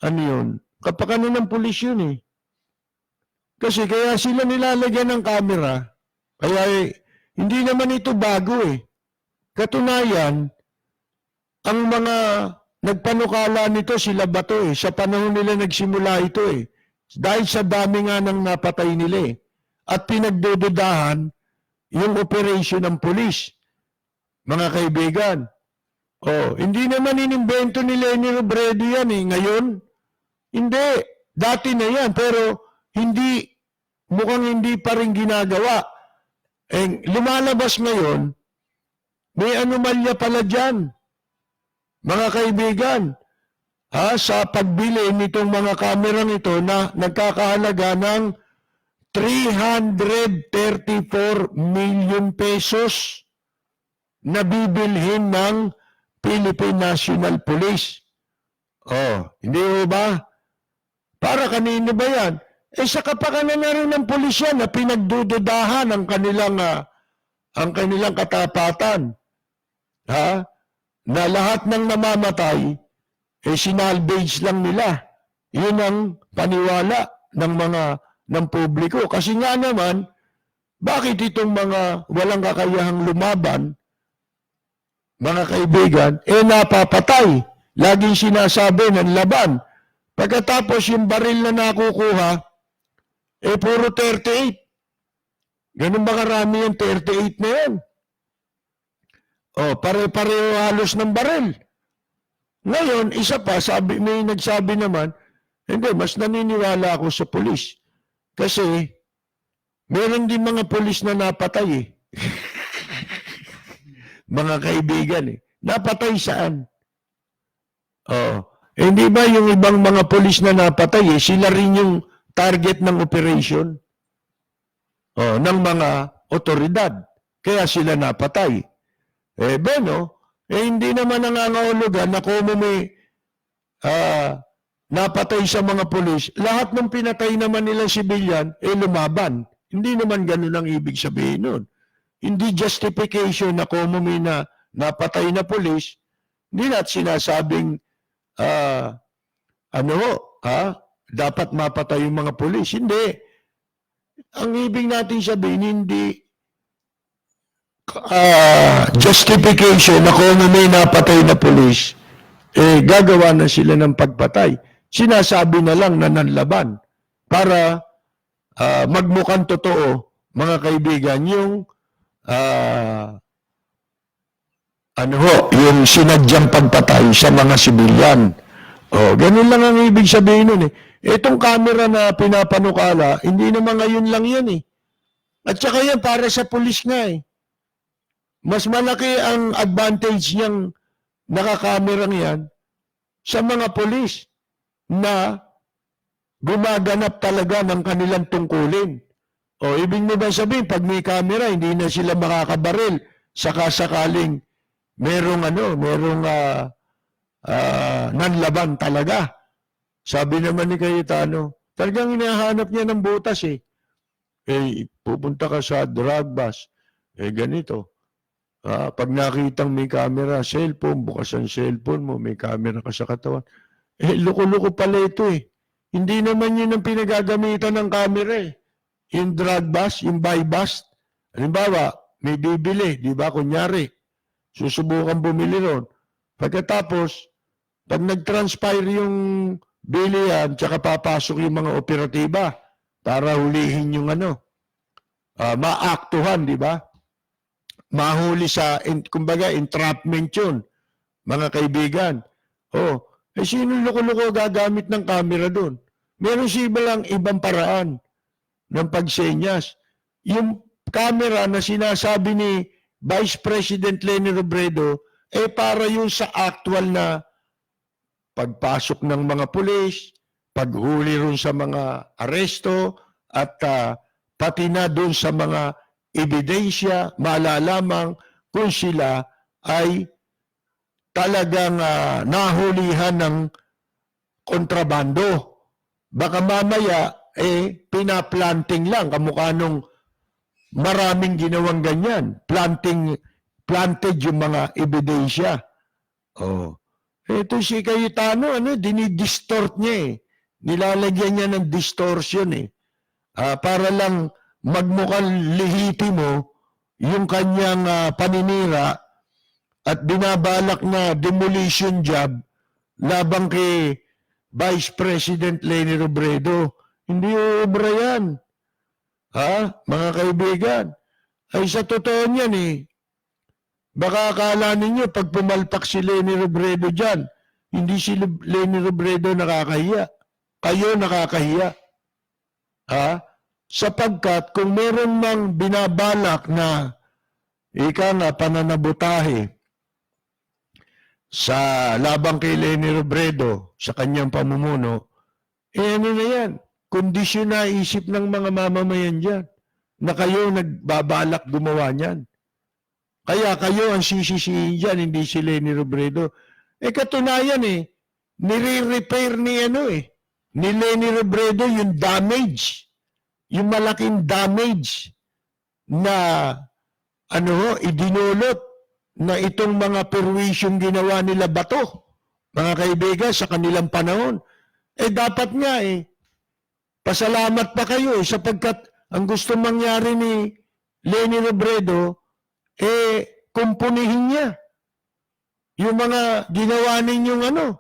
yun? Kapakanan ng pulis yun eh. Kasi kaya sila nilalagyan ng camera. Kaya hindi naman ito bago eh. Katunayan, ang mga nagpanukala nito sila Bato eh. Sa panahon nila nagsimula ito eh. Dahil sa dami nga ng napatay nila eh. At pinagdududahan yung operation ng pulis. Mga kaibigan. Hindi naman inimbento ni Leni Robredo yan eh. Ngayon, hindi. Dati na yan. Pero mukhang hindi pa rin ginagawa. Lumalabas ngayon, may anomalya pala dyan. Mga kaibigan, sa pagbili nitong mga kamerang ito na nagkakahalaga ng 334 million pesos na bibilhin ng Philippine National Police. Hindi ba? Para kanino ba yan? Sa kapakanan na rin ng pulis yan na pinagdududahan ang kanilang katapatan. Na lahat ng namamatay, sinalvage lang nila. Yun ang paniwala ng publiko. Kasi nga naman, bakit itong mga walang kakayahang lumaban, mga kaibigan, napapatay. Laging sinasabi ng laban. Pagkatapos yung baril na nakukuha, puro 38. Ganun ba karami yung 38 na yan? Pare-pareho halos ng baril. Ngayon, isa pa, may nagsabi naman, hindi, mas naniniwala ako sa pulis. Kasi, meron din mga pulis na napatay eh. Mga kaibigan eh. Napatay saan? Hindi ba yung ibang mga pulis na napatay sila rin yung target ng operation ng mga otoridad. Kaya sila napatay. Hindi naman nangangahulugan na kung may napatay sa mga pulis, lahat ng pinatay naman nilang sibilyan, lumaban. Hindi naman ganun ang ibig sabihin nun. Hindi justification na kung may napatay na pulis, hindi natin sinasabing dapat mapatay yung mga pulis. Hindi. Ang ibig natin sabihin, hindi justification na kung may napatay na pulis, gagawa na sila ng pagpatay. Sinasabi na lang na nanlaban para magmukhang totoo, mga kaibigan, yung yung sinadyang pagpatay sa mga sibilyan. Ganun lang ang ibig sabihin nun eh. Itong camera na pinapanukala, hindi naman ngayon lang yan eh. At saka yan para sa pulis nga eh. Mas malaki ang advantage niyang nakakamerang yan sa mga pulis na gumaganap talaga ng kanilang tungkulin. Ibig mo ba sabihin, pag may camera, hindi na sila makakabaril sakaling merong nanlaban talaga. Sabi naman ni Cayetano, talagang hinahanap niya ng butas eh. Pupunta ka sa drug bus. Ganito. Pag nakitang may camera, cellphone, bukas ang cellphone mo, may camera ka sa katawan. Loko-loko pala ito eh. Hindi naman yun ang pinagagamitan ng camera eh. Yung drug bus, yung buy bus. Halimbawa, may bibili, di ba? Kunyari, susubukan bumili ron. Pagkatapos, pag nag-transpire yung bilihan, tsaka papasok yung mga operatiba para hulihin yung maaktuhan, di ba? Mahuli sa, kumbaga, entrapment yun, mga kaibigan. Sino loko-loko gagamit ng camera doon? Meron siya ibang paraan ng pagsenyas. Yung camera na sinasabi ni Vice President Leni Robredo, para yun sa actual na pagpasok ng mga pulis, paghuli ron sa mga aresto, at pati na doon sa mga ebidensya, malalamang kung sila ay talagang nahulihan ng kontrabando. Baka mamaya, pinaplanting lang, kamukha nung maraming ginawang ganyan. Planted yung mga ebidensya. Ito si Cayetano, dinidistort niya Nilalagyan niya ng distortion para lang magmukhang lehitimo yung kanyang paninira at binabalak na demolition job labang kay Vice President Leni Robredo. Hindi obra yan. Mga kaibigan? Ay sa totoo niyan baka akala ninyo pag pumalpak si Leni Robredo dyan, hindi si Leni Robredo nakakahiya. Kayo nakakahiya. Sapagkat kung meron mang binabalak na pananabutahe sa labang kay Leni Robredo sa kanyang pamumuno, ano na yan? Kondisyon na isip ng mga mamamayan dyan na kayo nagbabalak gumawa niyan. Kaya kayo ang sisisihin dyan, hindi si Leni Robredo. Katunayan nire-repair ni Leni Robredo yung damage, yung malaking damage na idinulot na itong mga perwisyong ginawa nila Bato, mga kaibigan, sa kanilang panahon. Dapat nga pasalamat pa kayo sapagkat ang gusto mangyari ni Leni Robredo, kumpunihin niya yung mga ginawa ninyong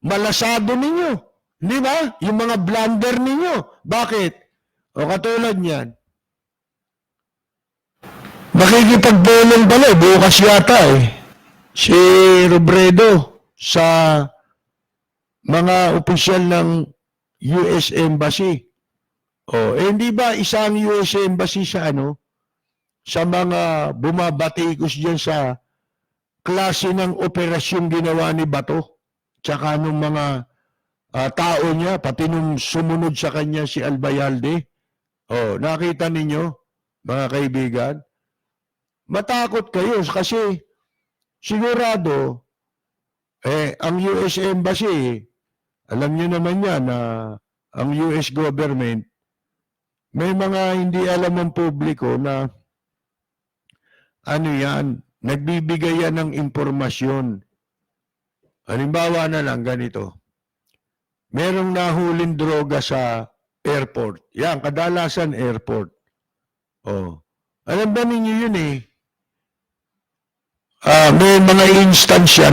malasado ninyo. Di ba? Yung mga blunder ninyo. Bakit? Katulad niyan. Makikipagbolong pala bukas yata si Robredo sa mga opisyal ng US Embassy. Hindi ba isang US Embassy sa sa mga bumabatikos dyan sa klase ng operasyong ginawa ni Bato tsaka nung mga tao niya, pati nung sumunod sa kanya si Albayalde. Nakita ninyo, mga kaibigan? Matakot kayo kasi sigurado, ang US Embassy, alam niyo naman yan na ang US government, may mga hindi alam ng publiko na nagbibigay yan ng impormasyon. Halimbawa na lang ganito. Merong nahulin droga sa airport. Yan, kadalasan airport. Alam ba ninyo yun may mga instansya,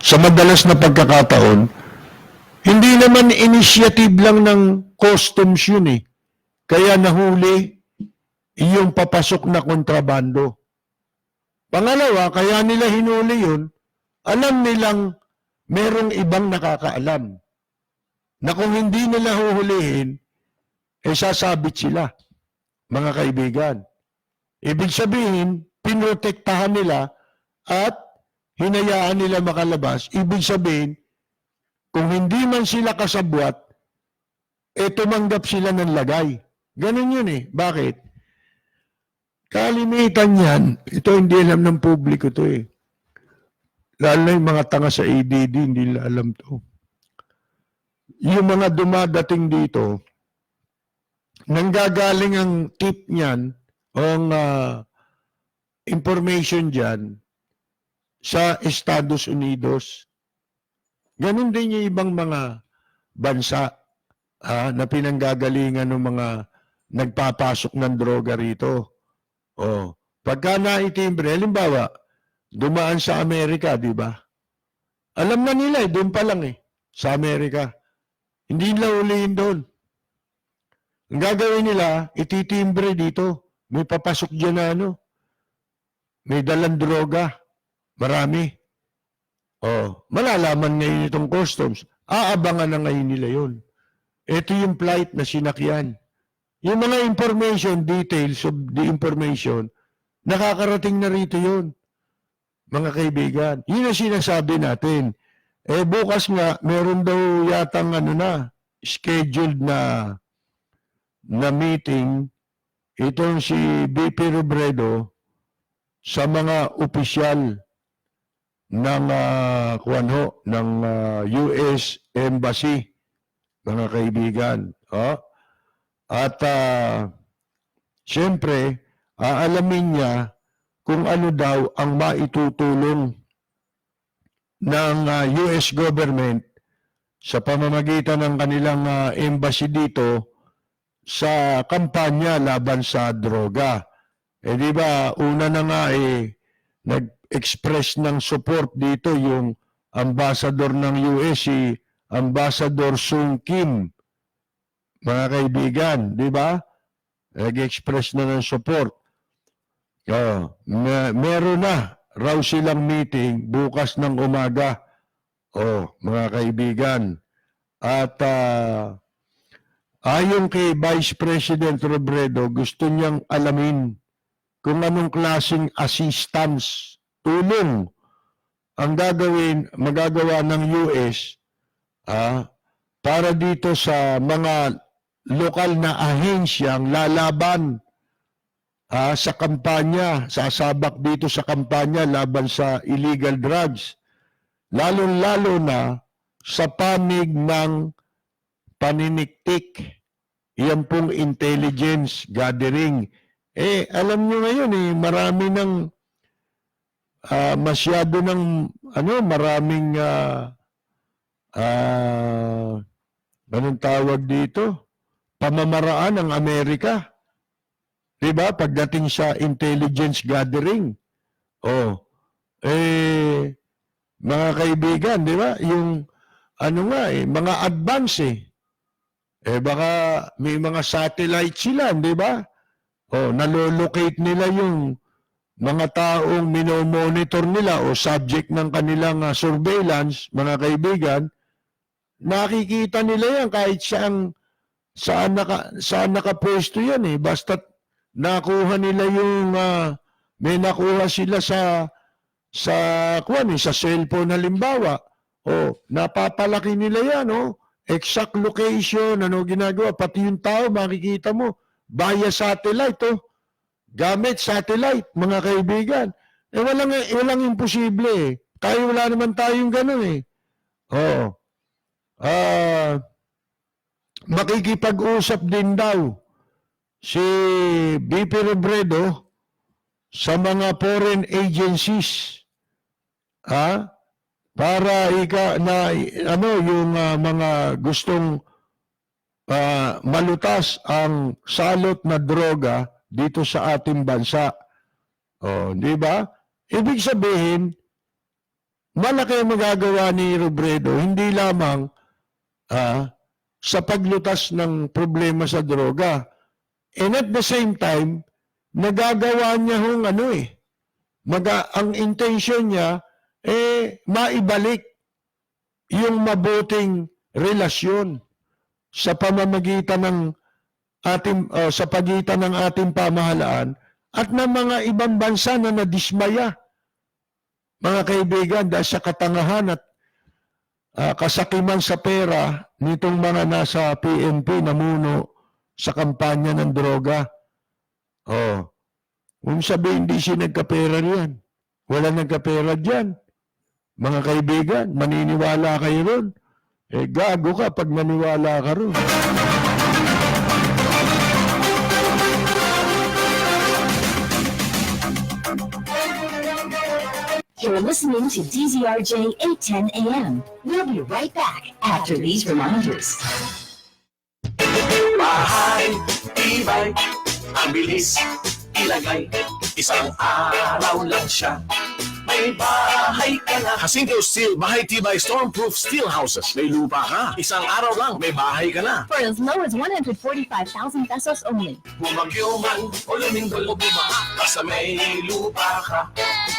sa madalas na pagkakataon, hindi naman initiative lang ng customs yun Kaya nahuli yung papasok na kontrabando. Pangalawa, kaya nila hinuli yun, alam nilang merong ibang nakakaalam na kung hindi nila huhulihin, sasabit sila, mga kaibigan. Ibig sabihin, pinotektahan nila at hinayaan nila makalabas. Ibig sabihin, kung hindi man sila kasabwat, tumanggap sila ng lagay. Ganun yun Bakit? Kalimitan yan, ito hindi alam ng publiko to Lalo na yung mga tanga sa ADD, hindi nila alam to. Yung mga dumadating dito, nanggagaling ang tip niyan, ang information dyan, sa Estados Unidos. Ganun din yung ibang mga bansa na pinanggagalingan ng mga nagpapasok ng droga rito. Pagka naitimbre, halimbawa, dumaan sa Amerika, di ba? Alam na nila doon pa lang sa Amerika. Hindi nila ulihin doon. Ang gagawin nila, ititimbre dito. May papasok dyan na may dalang droga. Marami. Malalaman ngayon itong customs. Aabangan na ngayon nila yun. Ito yung flight na sinakyan. Yung mga information, details of the information, nakakarating na rito yun. mga kaibigan. Yun ang sinasabi natin. Bukas nga, meron daw yatang scheduled na meeting itong si BP Robredo sa mga opisyal ng ng US Embassy, mga kaibigan. At siyempre, aalamin niya kung ano daw ang maitutulong ng US government sa pamamagitan ng kanilang embassy dito sa kampanya laban sa droga. Di ba, una na nga nag-express ng support dito yung ambassador ng US, si Ambassador Sung Kim. Mga kaibigan, di ba? Nag-express na ng support. Meron na raw silang meeting bukas ng umaga. Mga kaibigan. At ayon kay Vice President Robredo, gusto niyang alamin kung anong klaseng assistance, tulong ang magagawa ng US para dito sa mga lokal na ahensyang lalaban sa kampanya, sasabak dito sa kampanya laban sa illegal drugs. Lalo-lalo na sa panig ng paniniktik. Yan pong intelligence gathering. Alam nyo ngayon, marami ng masyado ng maraming anong tawag dito? Pamamaraan ng Amerika. Diba? Pagdating sa intelligence gathering. Mga kaibigan, diba? Yung mga advance baka may mga satellite sila, diba? Nalolocate nila yung mga taong minomonitor nila o subject ng kanilang surveillance, mga kaibigan. Nakikita nila yan kahit saan nakapwesto yan Basta't nakuha nila yung may nakuha sila sa cellphone halimbawa. Napapalaki nila yan, exact location, ginagawa, pati yung tao makikita mo via satellite, gamit satellite, mga kaibigan. Walang imposible wala naman tayong ganun makikipag-usap din daw si BP Robredo sa mga foreign agencies para yung mga gustong malutas ang salot na droga dito sa ating bansa. Di ba? Ibig sabihin, malaki ang magagawa ni Robredo, hindi lamang sa paglutas ng problema sa droga. And at the same time, nagagawa niya ang intention niya, maibalik yung mabuting relasyon sa pamamagitan ng sa pagitan ng ating pamahalaan at ng mga ibang bansa na nadismaya, mga kaibigan, dahil sa katangahan at kasakiman sa pera nitong mga nasa PNP na muno sa kampanya ng droga. Kung sabihin, hindi siya nagkapera riyan. Wala nagkapera dyan. Mga kaibigan, maniniwala kayo ron. Gago ka pag maniwala ka ron. You're listening to DZRJ 810 AM. We'll be right back after these reminders. Bahay, tibay, ang bilis ilagay. Isang araw lang siya, may bahay ka na. Jacinto Steel, Bahay Tibay Stormproof Steel Houses. May lupa ka. Isang araw lang, may bahay ka na. For as low as 145,000 pesos only. Bumagyo man o lumindol o bumaha, basta may lupa ka.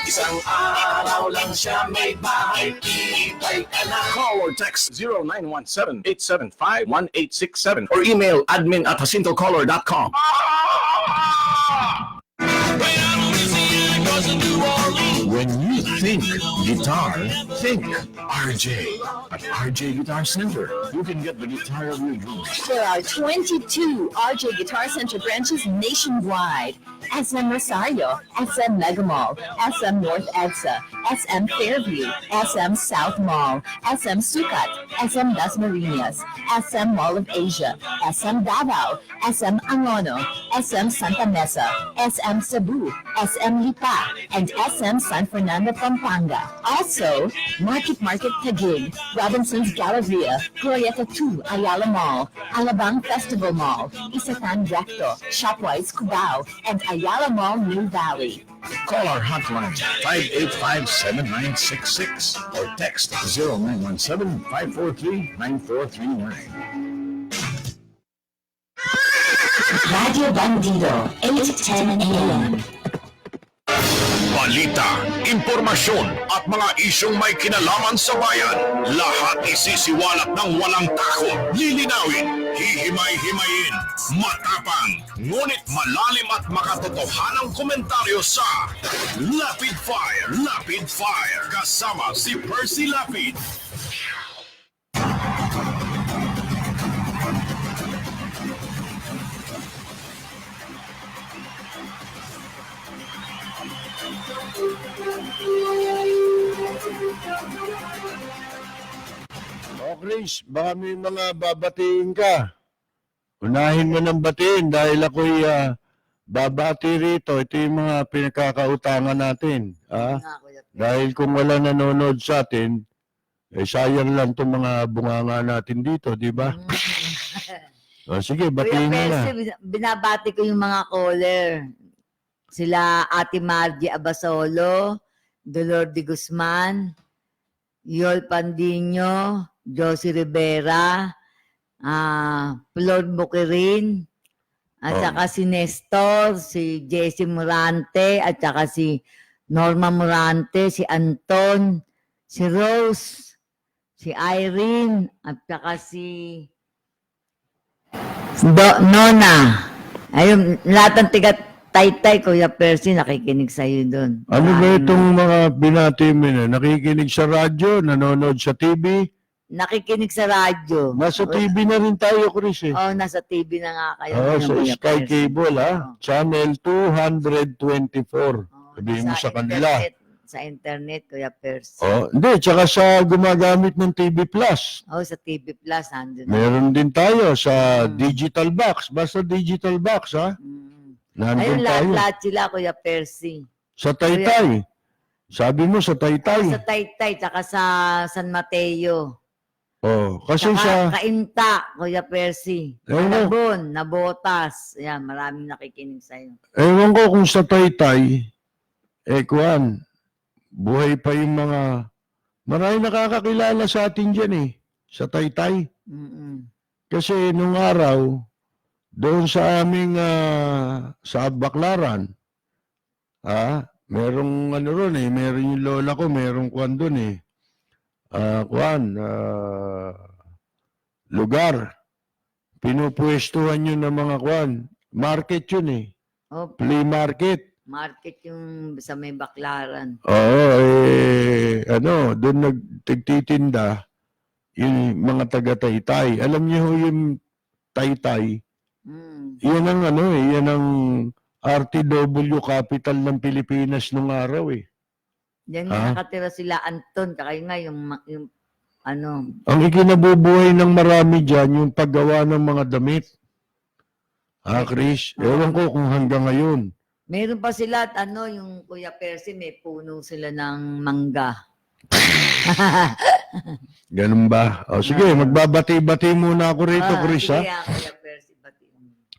Isang araw lang siya, may bahay tibay ka na. Call or text 0917-875-1867 or email admin@jacintocolor.com. When you think guitar, think RJ. At RJ Guitar Center, you can get the guitar of your dreams. There are 22 RJ Guitar Center branches nationwide. SM Rosario, SM Mega Mall, SM North EDSA, SM Fairview, SM South Mall, SM Sukat, SM Dasmariñas, SM Mall of Asia, SM Davao, SM Angono, SM Santa Mesa, SM Cebu, SM Lipa, and SM San Fernando, Pampanga. Also, Market Taguig, Robinson's Galleria, Glorieta 2, Ayala Mall, Alabang Festival Mall, Isatan Recto, Shopwise Cubao, and Ayala Mall, New Valley. Call our hotline 585-7966 or text 0917-543-9439. Radio Bandido, 8:10 a.m. Balita, impormasyon at mga isyong may kinalaman sa bayan. Lahat isisiwalat ng walang takot. Lilinawin, hihimay-himayin, matapang, ngunit malalim at makatotohanang komentaryo sa Lapid Fire, kasama si Percy Lapid. Chris, baka may mga babatiin ka. Unahin mo ng batiin dahil ako'y babati rito. Ito yung mga pinagkakautangan natin. Dahil kung wala nanonood sa atin, sayang lang itong mga bunganga natin dito, di ba? Sige, batiin mo na. Binabati ko yung mga caller. Sila Ate Margie Abasolo, Dolor de Guzman, Yol Pandino, Josie Rivera, Flor Bukirin, at saka si Nestor, si Jessie Morante, at saka si Norma Morante, si Anton, si Rose, si Irene, at saka si Nona. Ayun, lahat ng tiga Taytay, Kuya Percy, nakikinig sa'yo doon. Ano ba itong mga binati mo na? Nakikinig sa radyo, nanonood sa TV? Nakikinig sa radyo. Nasa TV na rin tayo, Chris. Oo, nasa TV na nga kayo. Sa Sky Cable, Channel 224. Sabihin mo sa kanila. Sa internet, Kuya Percy. Hindi, tsaka sa gumagamit ng TV Plus. Sa TV Plus, nandun. Meron din tayo sa Digital Box. Basta Digital Box, ha? Ayun, Nandun tayo. lahat sila, Kuya Percy. Sa Taytay. Sabi mo sa Taytay. Sa Taytay, tsaka sa San Mateo. Kasi Tsaka sa... Kainta, Kuya Percy. Malabon, Nabotas. Ayan, maraming nakikinig sa'yo. Ewan ko kung sa Taytay, kuwan, buhay pa yung mga... Maraming nakakakilala sa atin dyan sa Taytay. Kasi nung araw, doon sa aming sa Baclaran, merong ano ron meron yung lola ko, merong kwan doon lugar. Pinupwestuhan yun ng mga kwan. Market yun Flea market. Market yung sa may Baclaran. Doon nagtitinda yung mga taga-Taytay. Alam niyo yung Taytay, yan ang yan ang RTW capital ng Pilipinas nung araw Yan nga nakatira sila Anton, kaya nga yung Ang ikinabubuhay ng marami dyan, yung paggawa ng mga damit. Chris, ewan ko kung hanggang ngayon. Meron pa sila at yung Kuya Percy, may puno sila ng mangga. Ganun ba? Sige, magbabati-bati muna ako rito, Chris, Sige, Kuya Percy,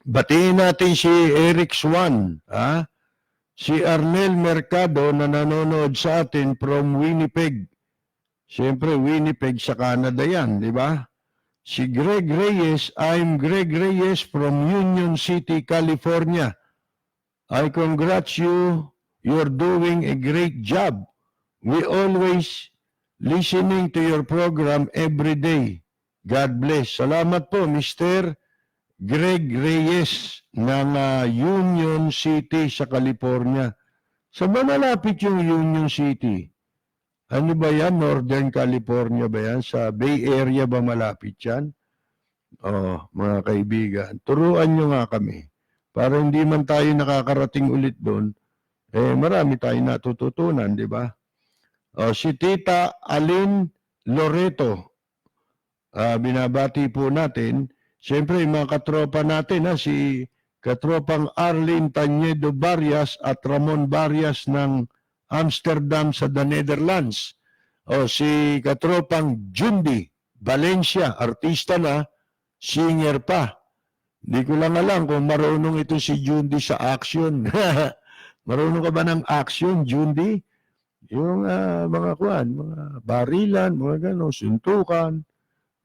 batiin natin si Eric Swan, si Arnel Mercado na nanonood sa atin from Winnipeg. Siyempre, Winnipeg sa Canada yan, di ba? Si Greg Reyes, I'm Greg Reyes from Union City, California. I congrats you. You're doing a great job. We always listening to your program every day. God bless. Salamat po, Mr. Greg Reyes ng Union City sa California. Sa malapit yung Union City? Ano ba yan? Northern California ba yan? Sa Bay Area ba malapit yan? Oh, mga kaibigan, turuan nyo nga kami. Para hindi man tayo nakakarating ulit doon, marami tayong natututunan, di ba? Oh, si Tita Alin Loreto, binabati po natin. Siyempre, mga katropa natin, si katropang Arlene Tañedo Barrias at Ramon Barrias ng Amsterdam sa the Netherlands. O si katropang Jundi Valencia, artista na, singer pa. Hindi ko lang alam kung marunong ito si Jundi sa action. Marunong ka ba ng action, Jundi? Yung mga barilan, mga gano'n, suntukan.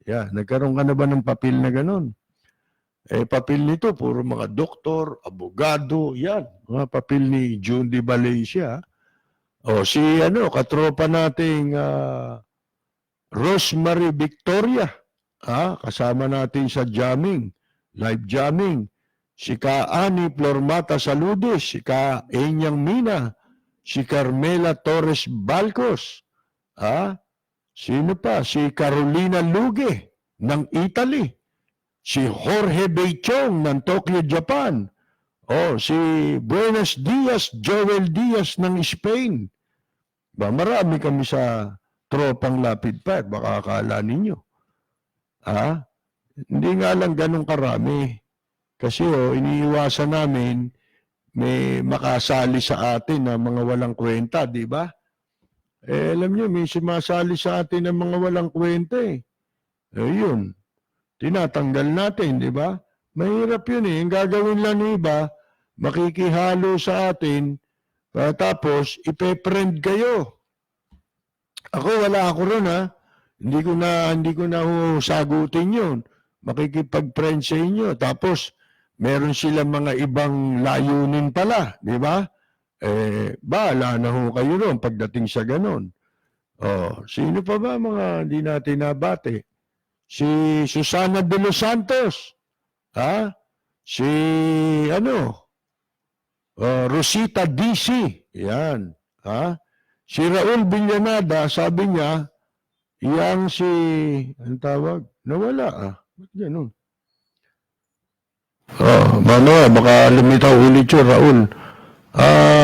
Nagkaroon ka na ba ng papel na gano'n? Papel nito, puro mga doktor, abogado, yan. Mga papel ni Jundi Valencia. O si katropa nating Rosemary Victoria, kasama natin sa jamming, live jamming. Si Ka-Ani Flormata Saludes, si Ka-Enyang Mina, si Carmela Torres Balcos, sino pa? Si Carolina Luge ng Italy, si Jorge Beichong ng Tokyo, Japan, si Buenos Dias, Joel Diaz ng Spain. Marami kami sa tropang Lapid Fire, baka akala ninyo. Hindi nga lang ganun karami. Kasi iniiwasan namin may makasali sa atin na mga walang kwenta, di ba? Alam nyo, may sumasali sa atin ng mga walang kwenta yun. Tinatanggal natin, di ba? Mahirap yun Ang gagawin lang ng iba, makikihalo sa atin, tapos ipe-friend kayo. Ako, wala ako ron Hindi ko na sagutin yun. Makikipag-friend sa inyo. Tapos, meron silang mga ibang layunin pala, di ba? Bahala na kayo ron pagdating sa ganon. Sino pa ba mga hindi natin nabate? Si Susana de los Santos. Si Rosita DC. Yan. Si Raul Villanada, sabi niya, anong tawag? Nawala Ba't ganun? Baka lumitaw ulit yun, Raul.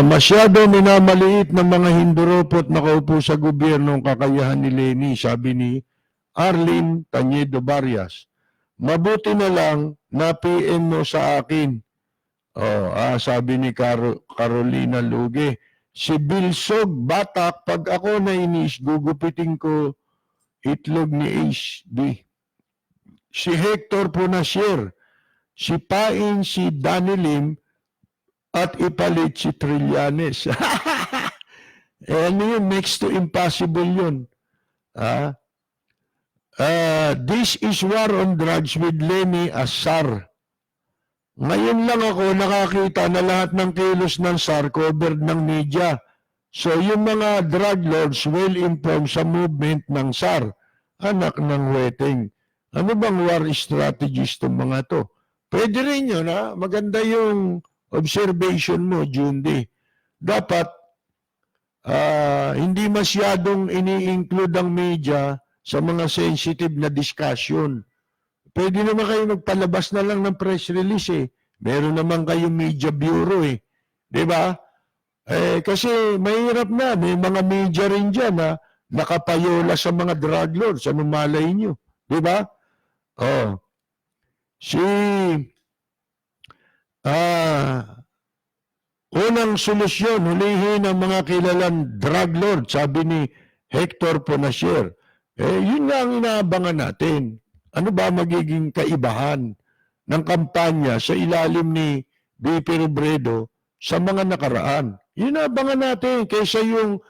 Masyado minamaliit ng mga hinduropot na kaupo sa gobyerno ang kakayahan ni Leni, sabi ni Arlene Tañedo Barrias. Mabuti na lang na PM mo sa akin. Sabi ni Carolina Luge. Si Bilsog Batak, pag ako nainis, gugupitin ko itlog ni HB. Si Hector Punasier, si Pain, si Danilim, at ipalit si Trillanes. Yun, next to impossible yun. This is war on drugs with Leni as SAR. Ngayon lang ako nakakita na lahat ng kilos ng SAR covered ng media. So yung mga drug lords well informed sa movement ng SAR. Anak ng weting. Ano bang war strategies itong mga to? Pwede rin yun maganda yung observation mo, Jundi. Dapat hindi masyadong ini-include ang media sa mga sensitive na discussion. Pwede naman kayo magpalabas na lang ng press release Meron naman kayong media bureau Di ba? Kasi mahirap na. May mga media rin dyan nakapayola sa mga drug lords. Ano malay nyo? Di ba? Unang solusyon, hulihin ang mga kilalang drug lord, sabi ni Hector Punasier. Yun nga ang inaabangan natin. Ano ba magiging kaibahan ng kampanya sa ilalim ni BP Robredo sa mga nakaraan? Yun abangan natin kaysa yung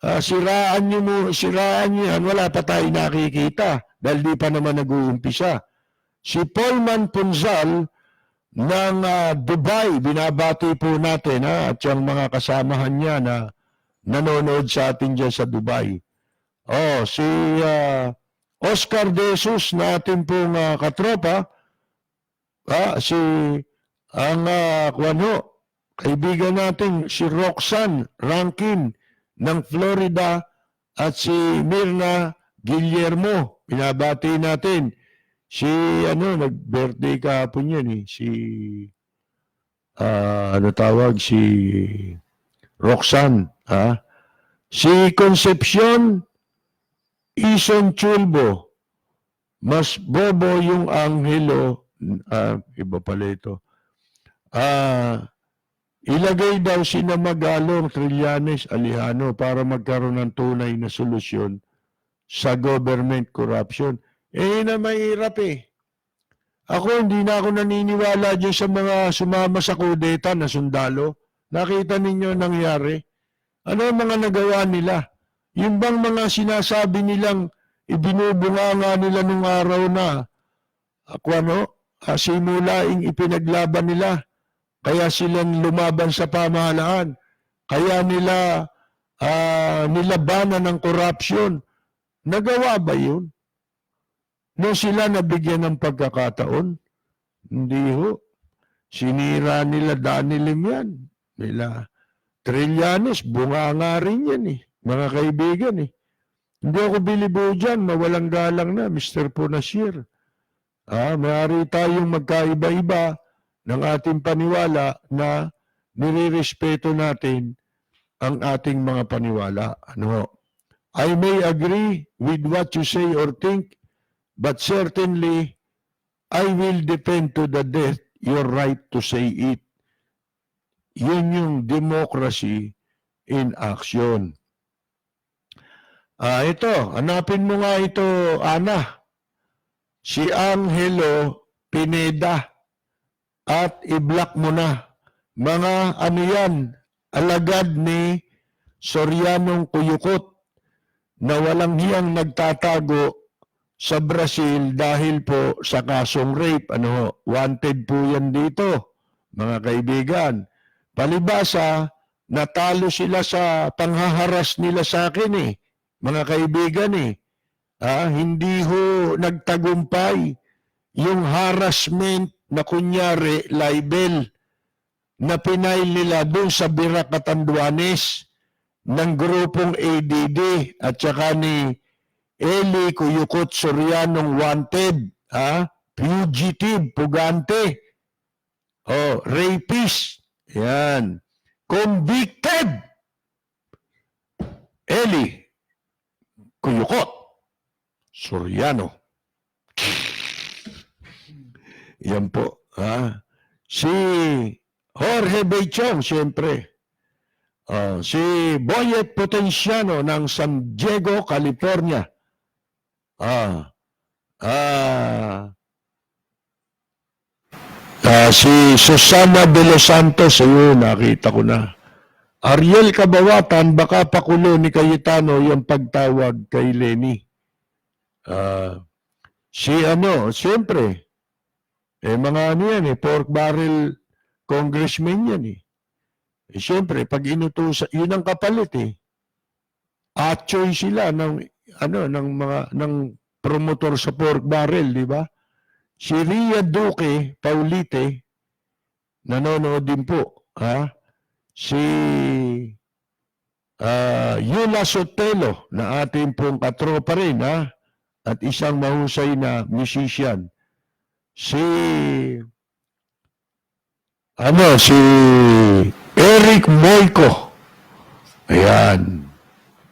siraan nyo yan, wala pa tayo nakikita dahil di pa naman nag-uumpisa. Si Paulman Punzal ng Dubai, binabati po natin at yung mga kasamahan niya na nanonood sa atin dyan sa Dubai. Si Oscar De Jesus na ating pong katropa, kaibigan natin si Roxanne Rankin ng Florida at si Mirna Guillermo. Binabati natin. Si, nag-birthday kahapon yan eh. Si, si Roxanne. Si Concepcion Ison Chulbo. Mas bobo yung anghelo. Iba pala ito. Ilagay daw si Magalong, Trillanes, Alejano para magkaroon ng tunay na solusyon sa government corruption. Na mahirap eh. Ako, hindi na ako naniniwala dyan sa mga sumama sa kudeta na sundalo. Nakita ninyo nangyari. Ano ang mga nagawa nila? Yung bang mga sinasabi nilang ibinubunganga nila nung araw na simulaing ipinaglaban nila. Kaya silang lumaban sa pamahalaan. Kaya nila nilabanan ng corruption. Nagawa ba yun? Nung sila nabigyan ng pagkakataon? Hindi ho. Sinira nila Danilim yan. Nila Trillanes, bunganga rin yan eh. Mga kaibigan eh. Hindi ako bilibo dyan, mawalang galang na, Mr. Ponasir. Mayari tayong magkaiba-iba ng ating paniwala na nire-respeto natin ang ating mga paniwala. I may agree with what you say or think, but certainly I will defend to the death your right to say it. Yun yung democracy in action. Ito, hanapin mo nga ito, Ana. Si Angelo Pineda. At i-block mo na. Mga yan, alagad ni Sorianong Kuyukot na walang hiyang nagtatago sa Brazil dahil po sa kasong rape. Wanted po yan dito, mga kaibigan. Palibasa, natalo sila sa panghaharas nila sa akin mga kaibigan Hindi ho nagtagumpay yung harassment na kunyari libel na pinail nila doon sa Bira Catanduanes ng grupong ADD at saka ni Eli Kuyukot Sorianong wanted, fugitive, pugante, rapist, yan, convicted, Eli Kuyukot Soriano. Yan po. Si Jorge Beichong, siyempre. Si Boyet Potenciano ng San Diego, California. Si Susana de los Santos, ayun, nakita ko na. Ariel Kabawatan, baka pakulo ni Cayetano yung pagtawag kay Lenny. Siyempre, mga yan pork barrel congressman yan siyempre, pag inutusan, yun ang kapalit Atchoy sila ng promotor sa pork barrel, di ba? Si Ria Duque Paulite, nanonood din po, Si Yula Sotelo, na ating pong katropa rin, at isang mahusay na musician. Si Eric Moico. Ayan.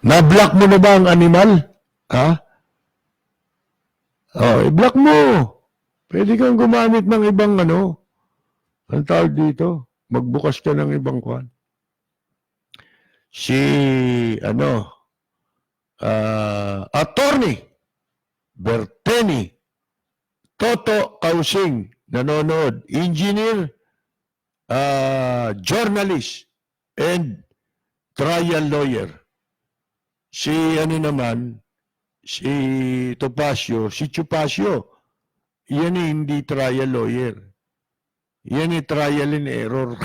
Na-block mo na ba ang animal? I-block mo. Pwede kang gumamit ng ibang ang tawag dito. Magbukas ka ng ibang kwan. Si, Attorney Berteni Toto Kausing, nanonood, engineer, journalist, and trial lawyer. Si si Chupacio, yan hindi trial lawyer. Yan trial and error.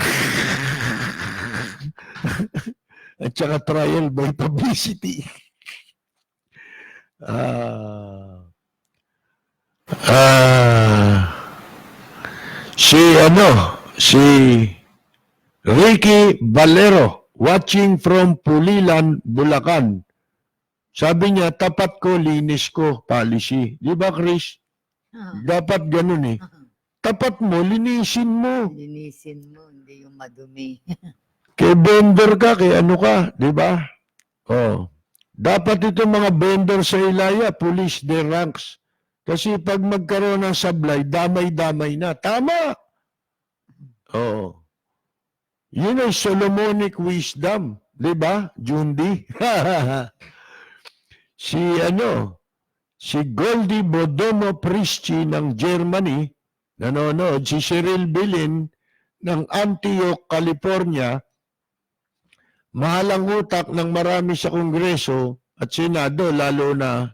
At saka trial by publicity. Si Ricky Valero, watching from Pulilan, Bulacan. Sabi niya, tapat ko, linis ko, policy. Di ba, Chris? Dapat ganun eh. Tapat mo, linisin mo. Linisin mo, hindi yung madumi. Kay vendor ka, kay ano ka, di ba? Oh. Dapat itong mga vendor sa Ilaya, police their ranks. Kasi pag magkaroon ng sablay, damay-damay na. Tama! Oo. Yun ay Solomonic wisdom. Di ba, Jundi? Si Goldie Bodomo Prisci ng Germany, nanonood, si Cyril Bilin ng Antioch, California, mahalang utak ng marami sa Kongreso at Senado, lalo na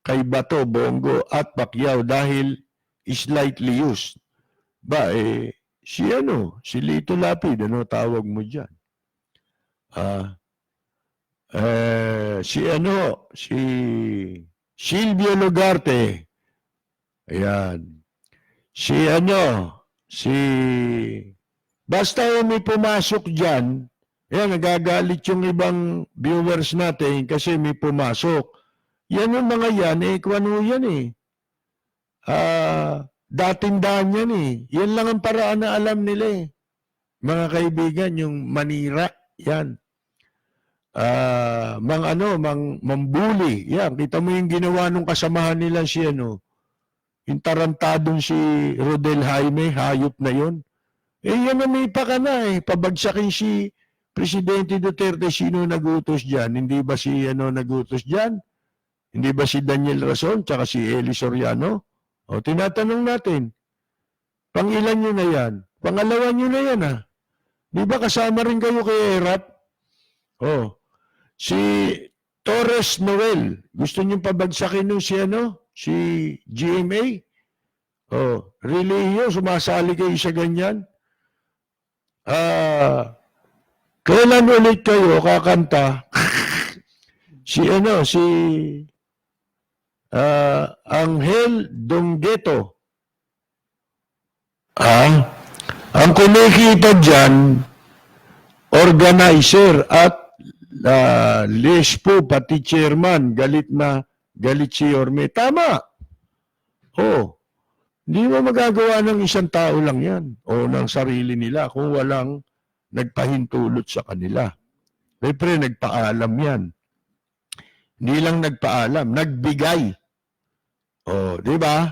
kay Bato, Bongo at Pacquiao dahil slightly used. Si Lito Lapid, ano tawag mo dyan? Si Silvio Lugarte. Ayan. Basta may pumasok dyan, ayan, nagagalit yung ibang viewers natin kasi may pumasok. Yan yung mga yan, kwano yan eh. Dating-daan yan eh. Yan lang ang paraan na alam nila eh. Mga kaibigan, yung manira, yan. Mambuli. Yan, kita mo yung ginawa nung kasamahan nila yung tarantadong si Rodel Jaime, hayop na yun. Yan na may paka na eh. Pabagsakin si Presidente Duterte, sino nagutos dyan? Hindi ba si nagutos dyan? Hindi ba si Daniel Rason, tsaka si Eli Soriano? O, tinatanong natin, pangilan nyo na yan? Pangalawa nyo na yan, ha? Di ba kasama rin kayo kay Erap? O, si Torres Noel, gusto nyo pabagsakin nung si GMA? O, Relio, sumasali kayo sa ganyan? Kailan ulit kayo kakanta? Angel Donggeto. Ang kumikita dyan, organizer at Lespo, pati chairman, galit si Yorme. Tama. Hindi mo magagawa ng isang tao lang yan o ng sarili nila kung walang nagpahintulot sa kanila. Siyempre, nagpaalam yan. Hindi lang nagpaalam, nagbigay. Di ba?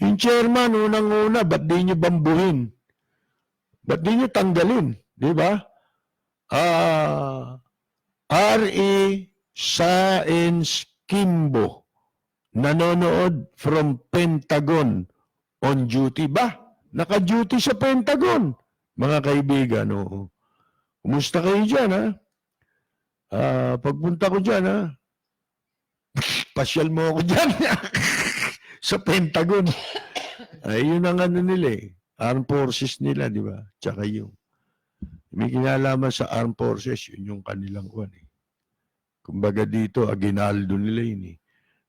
Yung chairman, unang-una, ba't di nyo bambuhin? Ba't di nyo tanggalin? Di ba? R.E. Saenz Kimbo, nanonood from Pentagon on duty. Ba? Naka-duty sa Pentagon. Mga kaibigan, kumusta kayo dyan, ha? Pagpunta ko dyan, ha? Pasyal mo ako dyan. Sa Pentagon. Yun ang nila eh. Armed Forces nila, di ba? Tsaka yung may kinalaman sa Armed Forces, yun yung kanilang kuwan eh. Kumbaga dito, aginaldo nila yun eh.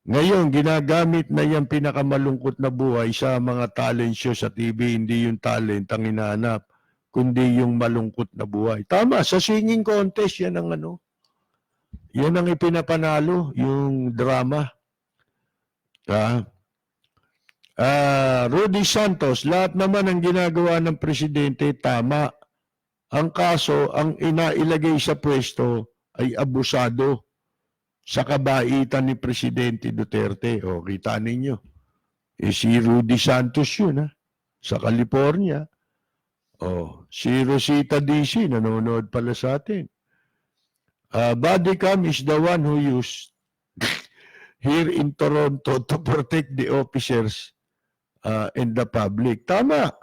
Ngayon, ginagamit na yung pinakamalungkot na buhay sa mga talent show sa TV, hindi yung talent ang hinahanap, kundi yung malungkot na buhay. Tama, sa singing contest, yan ang yan ang ipinapanalo, yung drama. Rudy Santos, lahat naman ang ginagawa ng presidente, tama. Ang kaso, ang inailagay sa pwesto ay abusado sa kabaitan ni Presidente Duterte. Kita ninyo. Si Rudy Santos yun, ha? Sa California. Si Rosita DC, nanonood pala sa atin. Bodycam is the one who used here in Toronto to protect the officers and the public. Tama.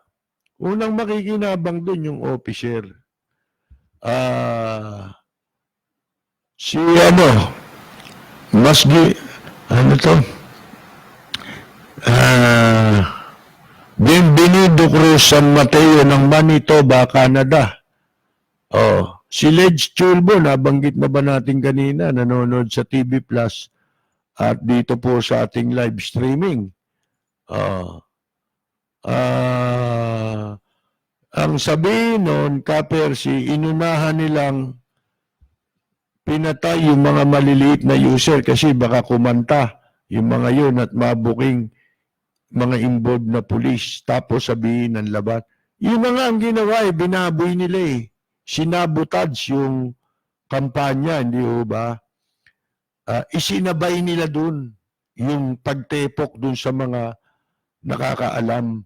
Unang makikinabang doon yung officer. Bienvenido Cruz San Mateo ng Manitoba, Canada. Si Ledge Chulbo, nabanggit na ba natin kanina, nanonood sa TV Plus at dito po sa ating live streaming. Ang sabihin nun, Kapersi, inunahan nilang pinatay yung mga maliliit na user kasi baka kumanta yung mga yun at mabuking mga involved na pulis tapos sabihin ng labat. Yun na nga ang ginawa binaboy nila Sinabotage yung kampanya, hindi ba? Isinabay nila dun yung pagtepok dun sa mga nakakaalam.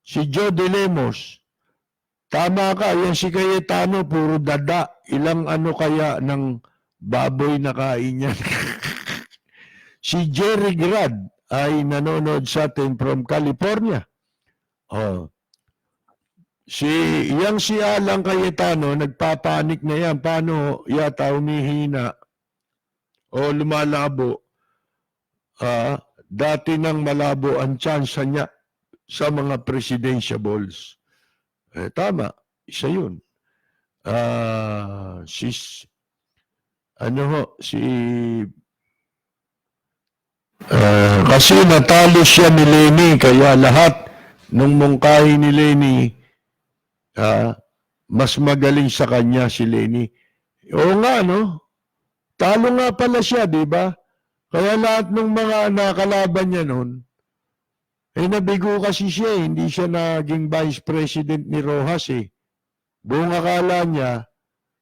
Si Joe De Lemos, tama ka, yan si Cayetano, puro dada. Ilang ano kaya ng baboy na kain yan. Si Jerry Grad ay nanonood sa atin from California. Si Alang Cayetano, nagpapanik na yan. Paano yata humihina o lumalabo? Dati nang malabo ang tsansa niya sa mga presidentiables. Tama, isa yun. Kasi natalo siya ni Leni, kaya lahat nung mungkahi ni Leni, mas magaling sa kanya si Leni. Oo nga, no? Talo nga pala siya, di ba? Kaya lahat ng mga nakalaban niya noon, nabigo kasi siya, hindi siya naging vice president ni Rojas Buong akala niya,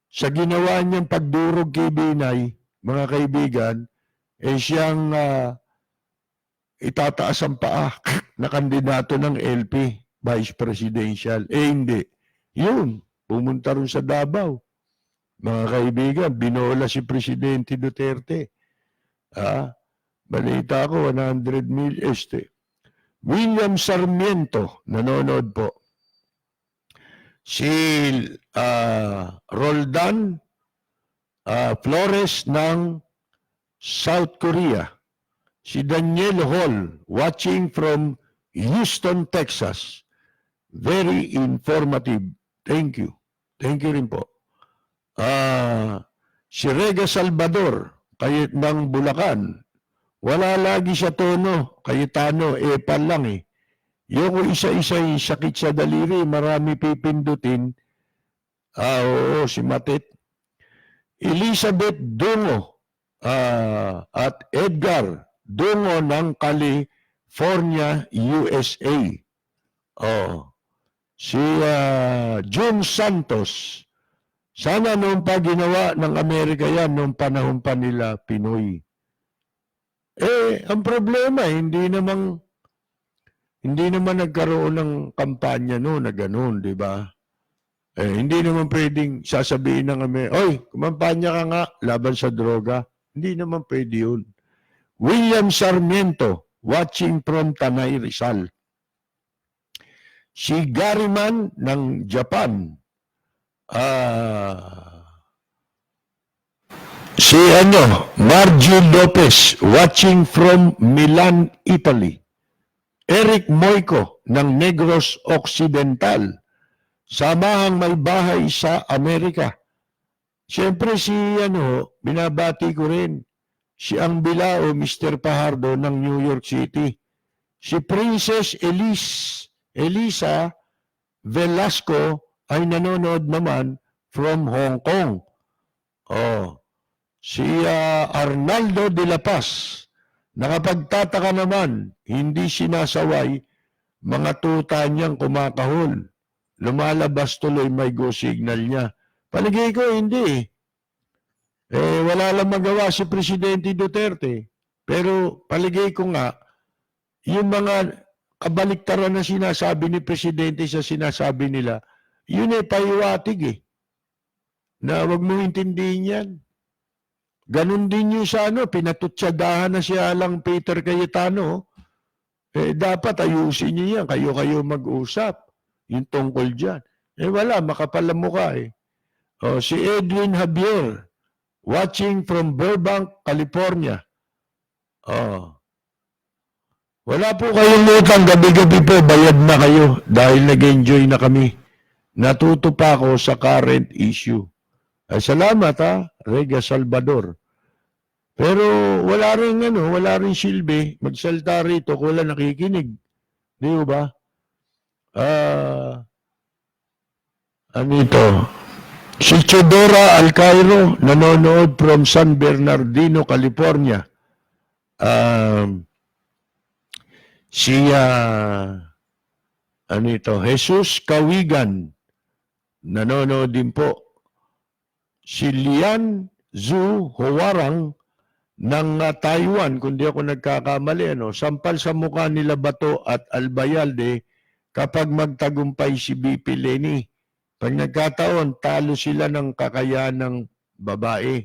sa ginawa niyang pagdurog kay Binay, mga kaibigan, siyang itataas ang paa na kandidato ng LP, vice presidential. Hindi. Yun, pumunta rin sa Davao. Mga kaibigan, binola si Presidente Duterte. Balita ko, 100 million. William Sarmiento, nanonood po. Si Roldan Flores ng South Korea. Si Daniel Hall, watching from Houston, Texas. Very informative. Thank you. Thank you rin po. Si Rega Salvador, kayit ng Bulacan. Wala lagi sa tono, Cayetano, epal lang Yung isa-isa sakit sa daliri, marami pipindutin. Oo, si Matit. Elizabeth Dungo at Edgar Dungo ng California, USA. Si June Santos. Sana noong pa ginawa ng Amerika yan, noong panahon pa nila Pinoy. Ang problema, hindi naman nagkaroon ng kampanya na gano'n, di ba? Hindi naman pwedeng sasabihin ng Amerika, oy, kumampanya ka nga laban sa droga. Hindi naman pwede yun. William Sarmiento, watching from Tanay, Rizal. Si Gariman ng Japan. Si Margie Lopez, watching from Milan, Italy. Eric Moico ng Negros Occidental. Samahang may bahay sa Amerika. Siyempre binabati ko rin. Si Ang Bilao, Mr. Pajardo ng New York City. Si Princess Elisa Velasco ay nanonood naman from Hong Kong. Si Arnaldo de la Paz, nakapagtataka naman, hindi sinasaway, mga tuta niyang kumakahol. Lumalabas tuloy, may go signal niya. Paligay ko, hindi. Wala lang magawa si Presidente Duterte. Pero paligay ko nga, yung mga kabaliktaran na sinasabi ni Presidente sa sinasabi nila, yun paiwatig na wag mong intindihin yan. Ganon din yung sa pinatutsadahan na siya lang Peter Cayetano. Dapat ayusin niyo yan. Kayo mag-usap. Yung tungkol dyan. Wala, makapal ang mukha si Edwin Javier, watching from Burbank, California. Wala po kayong utang, gabi-gabi po, bayad na kayo dahil nag-enjoy na kami. Natuto pa ako sa current issue. Salamat Rega Salvador. Pero wala rin silbi magsalta rito kung wala nakikinig. Di ba? Si Chodora Alcairo, nanonood from San Bernardino, California. Si Jesus Kawigan, nanonood din po. Si Lian Zhu Huwarang ng Taiwan, kung di ako nagkakamali, sampal sa mukha nila Bato at Albayalde kapag magtagumpay si BP Leni. Pag nagkataon, talo sila ng kakayahan ng babae.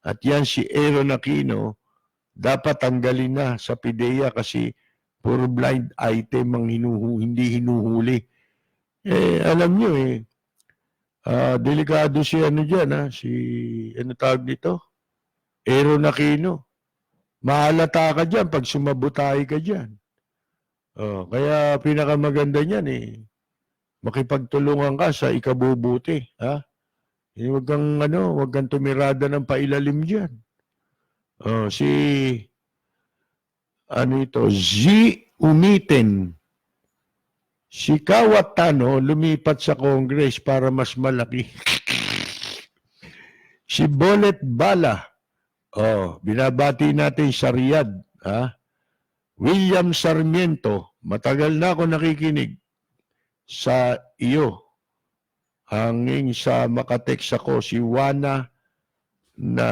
At yan si Aaron Aquino, dapat tanggalin na sa PIDEA kasi puro blind item ang hindi hinuhuli. Alam nyo delikado si dyan, ano tawag dito? Aaron Aquino. Mahalata ka dyan pag sumabutay ka dyan. Kaya pinakamaganda niyan makipagtulungan ka sa ikabubuti. Huwag kang tumirada ng pailalim dyan. Z Umiten. Si Kawatano lumipat sa Congress para mas malaki. Si Bolet Bala. Binabati natin sa Riyadh. William Sarmiento, matagal na ako nakikinig sa iyo. Hanging sa makatext ako, si Wana na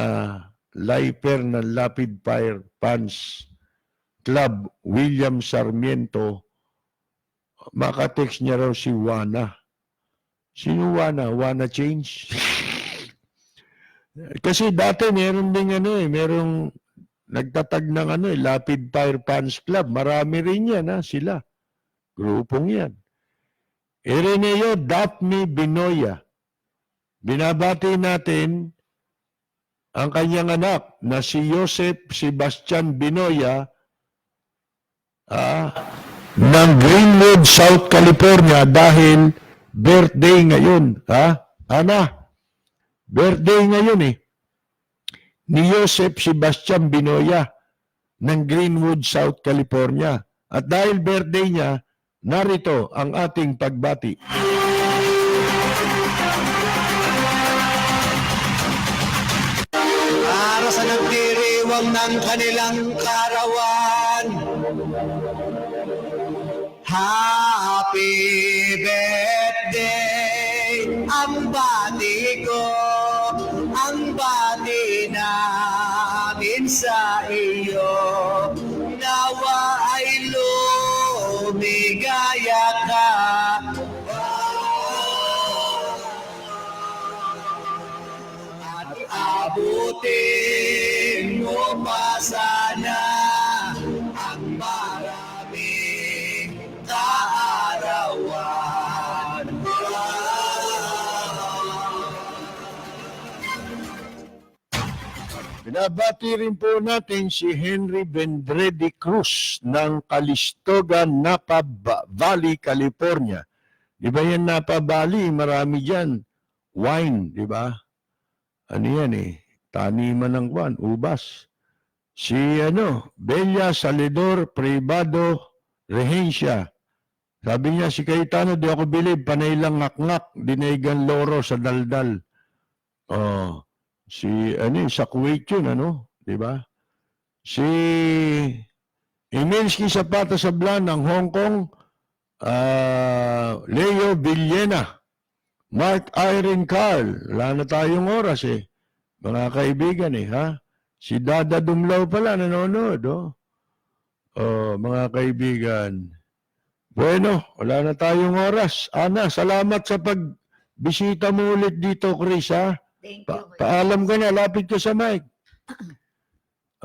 lifer ng Lapid Fire Fans Club, William Sarmiento, makatext niya raw si Wana. Sino Wana? Wana Change? Kasi dati meron ding merong nagtatag ng Lapid Fire Fans Club. Marami rin yan, sila. Grupong yan. Ireneo Daphne Binoya. Binabati natin ang kanyang anak na si Joseph Sebastian Binoya ng Greenwood, South California dahil birthday ngayon. Ana? Birthday ngayon ni Joseph Sebastian Binoya ng Greenwood, South California. At dahil birthday niya, narito ang ating pagbati. Para sa nagdiriwang ng kanilang karawan, happy birthday ang bati ko, ang bati namin sa iyo. Nawa ay lumigaya ka. At abutin mo pa sana ang maraming kaarawan. Binabati rin po natin si Henry Vendredi Cruz ng Calistoga, Napa Valley, California. Di ba yan Napa Valley? Marami dyan. Wine, di ba? Ano yan taniman ng ubas. Si Bella Salidor Privado Regencia. Sabi niya, si Cayetano, di ako bilib, panay lang ngak-ngak, dinaigan loro sa daldal. Sa Kuwait yun, di ba? Si Emilski Zapata Sablan ng Hong Kong, Leo Villena, Mark Irene Carl, wala na tayong oras mga kaibigan Si Dada Dumlaw pala nanonood, mga kaibigan. Bueno, wala na tayong oras. Ana, salamat sa pagbisita mo ulit dito, Chris, Thank you. Paalam ka na, lapit ka sa mic.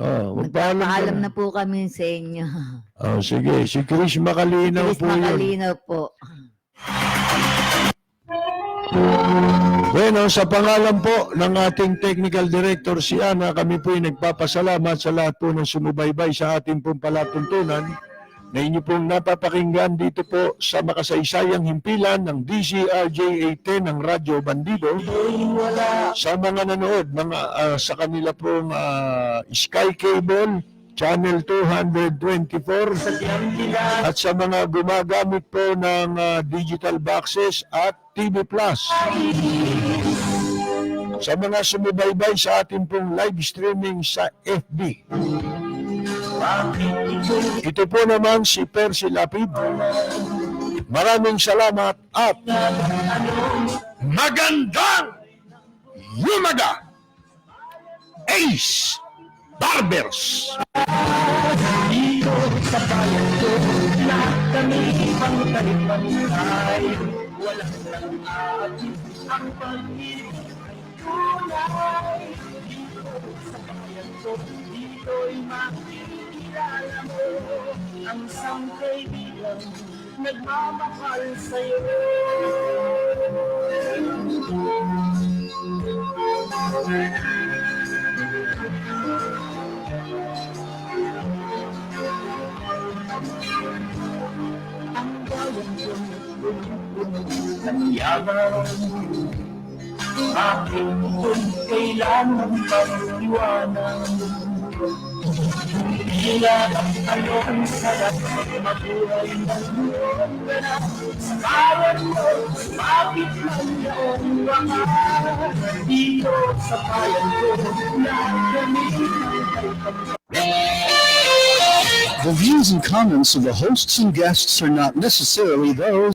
Magpapaalam na po kami sa inyo. Sige, si Chris Makalinaw Chris po Makalinaw po. Bueno, sa pangalan po ng ating Technical Director si Ana, kami po ay nagpapasalamat sa lahat po ng sumubaybay sa ating pong palatuntunan na inyo pong napapakinggan dito po sa makasaysayang himpilan ng DZRJ 810 ng Radyo Bandido. Sa mga nanood sa kanila pong Sky Cable, Channel 224, at sa mga gumagamit po ng digital boxes at TV Plus. sa mga sumubaybay sa ating pong live streaming sa FB. Ito po naman si Percy Lapid. Maraming salamat at magandang umaga, Ace Barbers! Dito sa bayan ko, lahat kami pangkalipan-ay. Walang nang-aabot ang pag-ibig-tunay. Dito sa bayan ko, dito'y makikilala mo ang isang kaibigan nagmamahal sa'yo. Ang bayan ko ng yaman, aking ko'y kailangan pag-iwanan. Kailangan anong sarap mabuhay ng iyong ganap. Sa kawan mo, bakit man yaong mga dito sa bayan ko, lahat kami The views and comments of the hosts and guests are not necessarily those